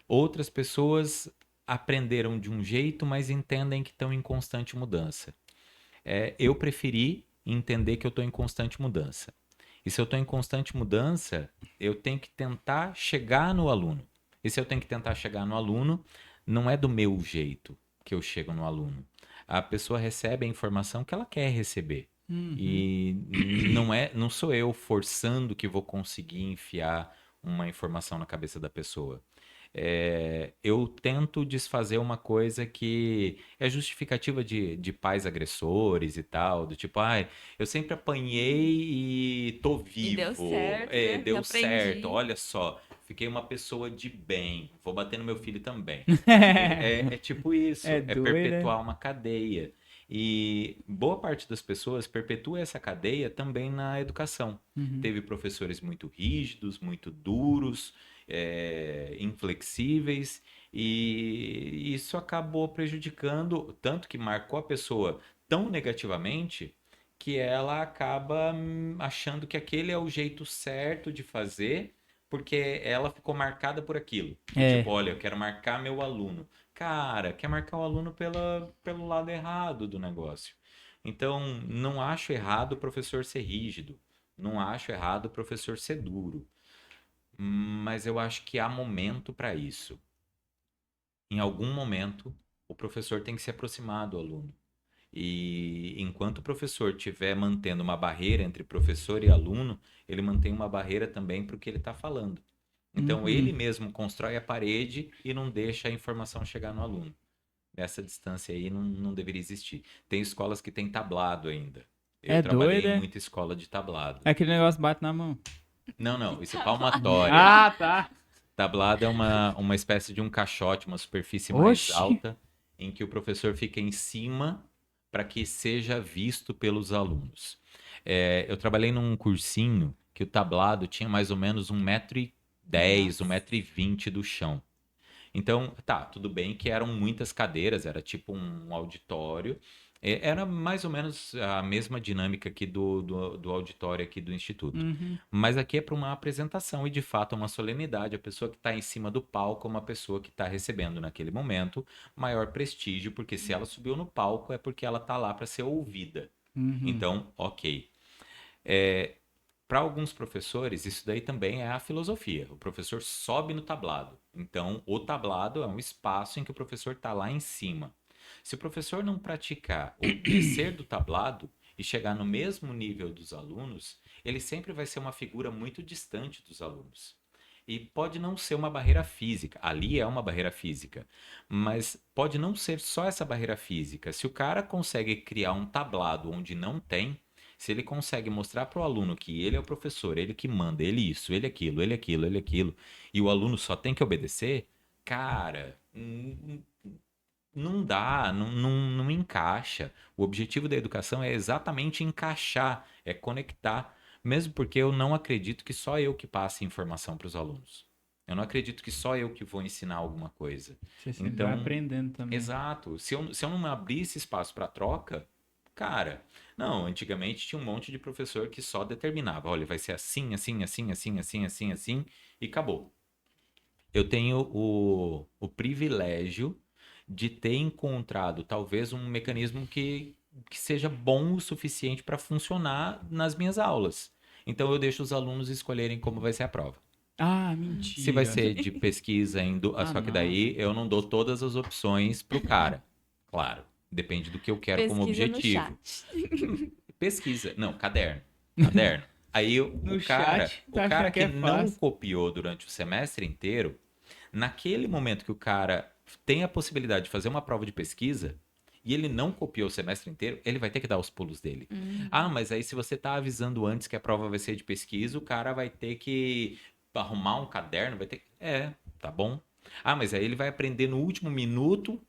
Outras pessoas aprenderam de um jeito, mas entendem que estão em constante mudança. Eu preferi entender que eu estou em constante mudança. E se eu estou em constante mudança, eu tenho que tentar chegar no aluno. E se eu tenho que tentar chegar no aluno, não é do meu jeito que eu chego no aluno. A pessoa recebe a informação que ela quer receber. Uhum. E não sou eu forçando que vou conseguir enfiar uma informação na cabeça da pessoa. Eu tento desfazer uma coisa que é justificativa de pais agressores e tal, do tipo, ai, eu sempre apanhei e tô E deu vivo. certo, né? Deu Aprendi. certo, olha só, fiquei uma pessoa de bem, vou bater no meu filho também. É tipo isso, É é doido, perpetuar uma cadeia. E boa parte das pessoas perpetua essa cadeia também na educação. Uhum. Teve professores muito rígidos, muito duros, inflexíveis, e isso acabou prejudicando, tanto que marcou a pessoa tão negativamente que ela acaba achando que aquele é o jeito certo de fazer, porque ela ficou marcada por aquilo. Tipo, olha, eu quero marcar meu aluno. Cara, quer marcar o aluno pelo lado errado do negócio. Então, não acho errado o professor ser rígido. Não acho errado o professor ser duro. Mas eu acho que há momento para isso. Em algum momento, o professor tem que se aproximar do aluno. E enquanto o professor estiver mantendo uma barreira entre professor e aluno, ele mantém uma barreira também para o que ele está falando. Então, Uhum. ele mesmo constrói a parede e não deixa a informação chegar no aluno. Essa distância aí não deveria existir. Tem escolas que têm tablado ainda. Eu É trabalhei doido, em é? muita escola de tablado. Aquele negócio bate na mão. Não, isso é palmatória. Ah, tá. Tablado é uma espécie de um caixote, uma superfície mais Oxi. alta, em que o professor fica em cima para que seja visto pelos alunos. Eu trabalhei num cursinho que o tablado tinha mais ou menos 1,10 m, Nossa. 1,20 m do chão. Então, tá, tudo bem que eram muitas cadeiras, era tipo um auditório. Era mais ou menos a mesma dinâmica aqui do auditório aqui do Instituto. Uhum. Mas aqui é para uma apresentação e, de fato, é uma solenidade. A pessoa que está em cima do palco é uma pessoa que está recebendo, naquele momento, maior prestígio, porque se ela subiu no palco é porque ela está lá para ser ouvida. Uhum. Então, ok. Para alguns professores, isso daí também é a filosofia. O professor sobe no tablado. Então, o tablado é um espaço em que o professor está lá em cima. Se o professor não praticar o descer do tablado e chegar no mesmo nível dos alunos, ele sempre vai ser uma figura muito distante dos alunos. E pode não ser uma barreira física. Ali é uma barreira física. Mas pode não ser só essa barreira física. Se o cara consegue criar um tablado onde não tem, se ele consegue mostrar para o aluno que ele é o professor, ele que manda, ele isso, ele aquilo, ele aquilo, ele aquilo, e o aluno só tem que obedecer, cara, não dá, não encaixa. O objetivo da educação é exatamente encaixar, é conectar, mesmo porque eu não acredito que só eu que passe informação para os alunos. Eu não acredito que só eu que vou ensinar alguma coisa. Você sempre vai Então, aprendendo também. exato. Se eu não abrir esse espaço para troca, cara, não, antigamente tinha um monte de professor que só determinava, olha, vai ser assim, assim, assim, assim, assim, assim, assim, e acabou. Eu tenho o privilégio de ter encontrado talvez um mecanismo que seja bom o suficiente para funcionar nas minhas aulas. Então eu deixo os alunos escolherem como vai ser a prova. Ah, Se vai mentira. ser de pesquisa, Ah, só que não. daí eu não dou todas as opções pro cara. Claro, depende do que eu quero como Pesquisa no objetivo. chat. Pesquisa, não, caderno. Caderno. Aí No cara, chat, o tá cara achando que que é não fácil. copiou durante o semestre inteiro, naquele momento que o cara tem a possibilidade de fazer uma prova de pesquisa e ele não copiou o semestre inteiro, ele vai ter que dar os pulos dele. Ah, mas aí se você tá avisando antes que a prova vai ser de pesquisa, o cara vai ter que arrumar um caderno, vai ter que... tá bom. Ah, mas aí ele vai aprender no último minuto.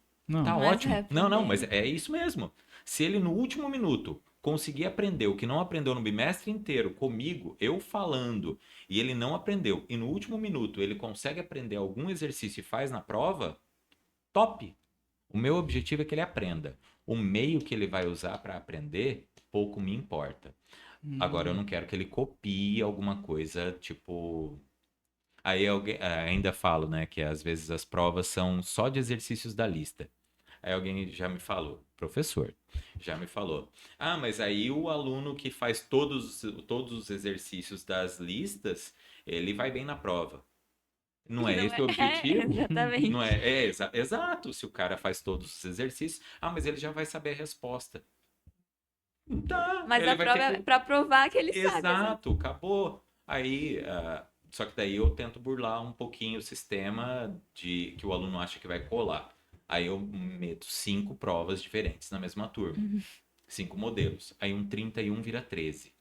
Tá Não. Mas vai ótimo. Não, não, mas aprender. é isso mesmo. Se ele no último minuto conseguir aprender o que não aprendeu no bimestre inteiro comigo, eu falando, e ele não aprendeu, e no último minuto ele consegue aprender algum exercício e faz na prova, top. O meu objetivo é que ele aprenda. O meio que ele vai usar para aprender, pouco me importa. Agora, eu não Hum. quero que ele copie alguma coisa, tipo. Aí ainda falo, né, que às vezes as provas são só de exercícios da lista. Aí alguém já me falou, professor, já me falou. Ah, mas aí o aluno que faz todos os exercícios das listas, ele vai bem na prova. Não é Não esse é? o É, objetivo? Não exatamente. exato. Se o cara faz todos os exercícios, mas ele já vai saber a resposta. Tá, Mas ele a vai prova ter é que. pra provar que ele sabe, exato. Exato, acabou. Aí, só que daí eu tento burlar um pouquinho o sistema de que o aluno acha que vai colar. Aí eu meto 5 provas diferentes na mesma turma. 5 modelos. Aí um 31 vira 13.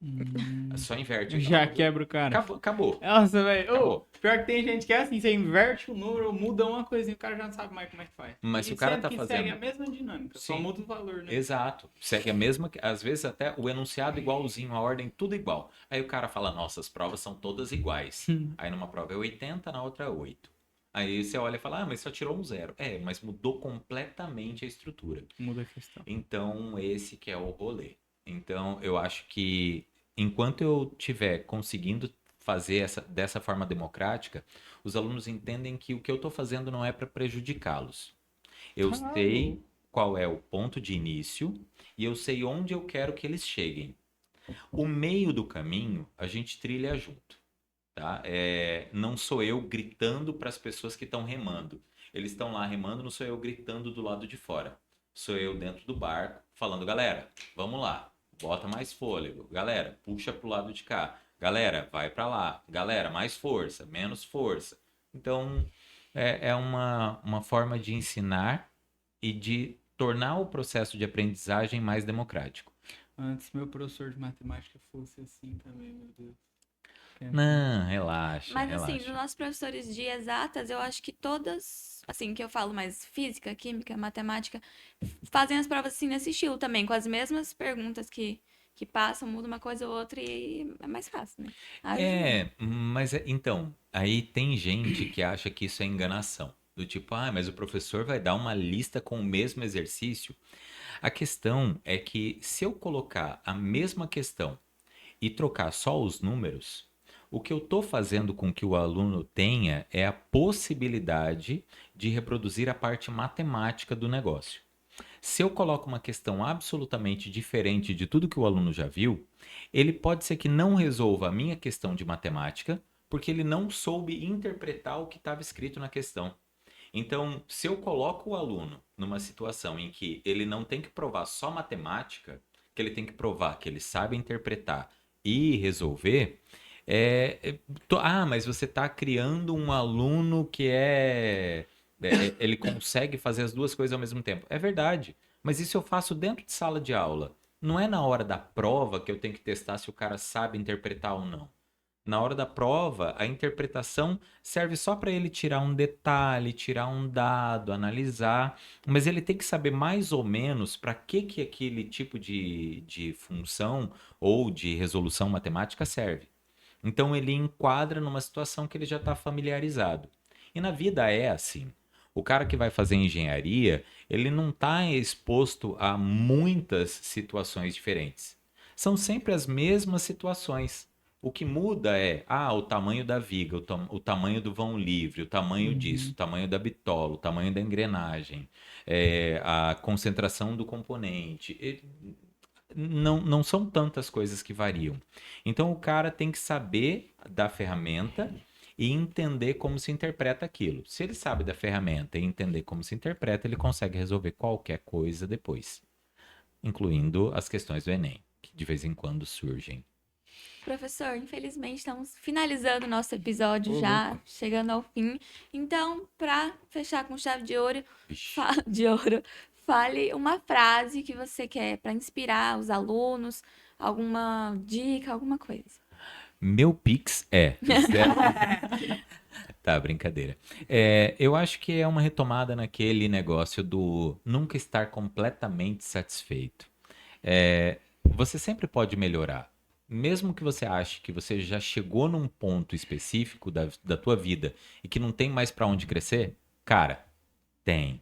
Hum. Só inverte. Já quebra o cara. Acabou, acabou. Nossa, velho. Ô, Acabou. pior que tem gente que é assim, você inverte o número, muda uma coisinha, o cara já não sabe mais como é que faz. Mas se E o cara sendo tá que segue a fazendo. mesma dinâmica, só Sim. muda o valor, né? Exato. Segue a mesma, às vezes até o enunciado igualzinho, a ordem tudo igual. Aí o cara fala, nossa, as provas são todas iguais. Aí numa prova é 80, na outra é 8. Aí você olha e fala, mas só tirou um zero. Mas mudou completamente a estrutura. Muda a questão. Então, esse que é o rolê. Então, eu acho que enquanto eu tiver conseguindo fazer dessa forma democrática, os alunos entendem que o que eu estou fazendo não é para prejudicá-los. Eu Tá sei louco. qual é o ponto de início e eu sei onde eu quero que eles cheguem. O meio do caminho a gente trilha junto, tá? Não sou eu gritando para as pessoas que estão remando. Eles estão lá remando, não sou eu gritando do lado de fora. Sou eu dentro do barco falando, galera, vamos lá, bota mais fôlego. Galera, puxa pro lado de cá. Galera, vai para lá. Galera, mais força, menos força. Então, é uma forma de ensinar e de tornar o processo de aprendizagem mais democrático. Antes meu professor de matemática fosse assim também, meu Deus. Não, relaxa, Mas assim, nos relaxa. nossos professores de exatas, eu acho que todas, assim, que eu falo mais física, química, matemática, fazem as provas assim nesse estilo também, com as mesmas perguntas que passam, muda uma coisa ou outra e é mais fácil, né? Ajuda. Mas então, aí tem gente que acha que isso é enganação. Do tipo, mas o professor vai dar uma lista com o mesmo exercício. A questão é que se eu colocar a mesma questão e trocar só os números, o que eu estou fazendo com que o aluno tenha é a possibilidade de reproduzir a parte matemática do negócio. Se eu coloco uma questão absolutamente diferente de tudo que o aluno já viu, ele pode ser que não resolva a minha questão de matemática, porque ele não soube interpretar o que estava escrito na questão. Então, se eu coloco o aluno numa situação em que ele não tem que provar só matemática, que ele tem que provar que ele sabe interpretar e resolver, mas você está criando um aluno que ele consegue fazer as duas coisas ao mesmo tempo. É verdade, mas isso eu faço dentro de sala de aula. Não é na hora da prova que eu tenho que testar se o cara sabe interpretar ou não. Na hora da prova, a interpretação serve só para ele tirar um detalhe, tirar um dado, analisar, mas ele tem que saber mais ou menos para que aquele tipo de função ou de resolução matemática serve. Então ele enquadra numa situação que ele já está familiarizado. E na vida é assim. O cara que vai fazer engenharia, ele não está exposto a muitas situações diferentes. São sempre as mesmas situações. O que muda é o tamanho da viga, o tamanho do vão livre, o tamanho disso, o tamanho da bitola, o tamanho da engrenagem, a concentração do componente. Não são tantas coisas que variam. Então o cara tem que saber da ferramenta e entender como se interpreta aquilo. Se ele sabe da ferramenta e entender como se interpreta, ele consegue resolver qualquer coisa depois, incluindo as questões do Enem, que de vez em quando surgem. Professor, infelizmente estamos finalizando o nosso episódio Ô, já, louco. chegando ao fim. Então, para fechar com chave de ouro, Vixe. fale uma frase que você quer para inspirar os alunos, alguma dica, alguma coisa. Meu Pix Tá, brincadeira. Eu acho que é uma retomada naquele negócio do nunca estar completamente satisfeito. Você sempre pode melhorar. Mesmo que você ache que você já chegou num ponto específico da tua vida e que não tem mais para onde crescer, cara, tem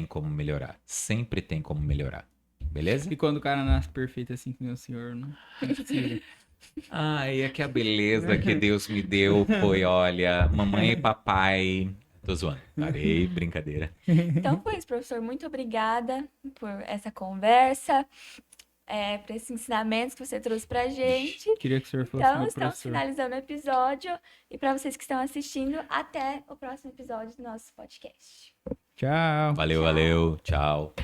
como melhorar. Sempre tem como melhorar. Beleza? E quando o cara nasce perfeito assim que nem o senhor, não é possível. É que a beleza que Deus me deu foi, olha, mamãe e papai. Tô zoando. Parei, brincadeira. Então foi isso, professor. Muito obrigada por essa conversa, por esses ensinamentos que você trouxe pra gente. Queria que o senhor fosse Então, meu estamos professor. finalizando o episódio. E para vocês que estão assistindo, até o próximo episódio do nosso podcast. Tchau. Valeu, valeu. Tchau.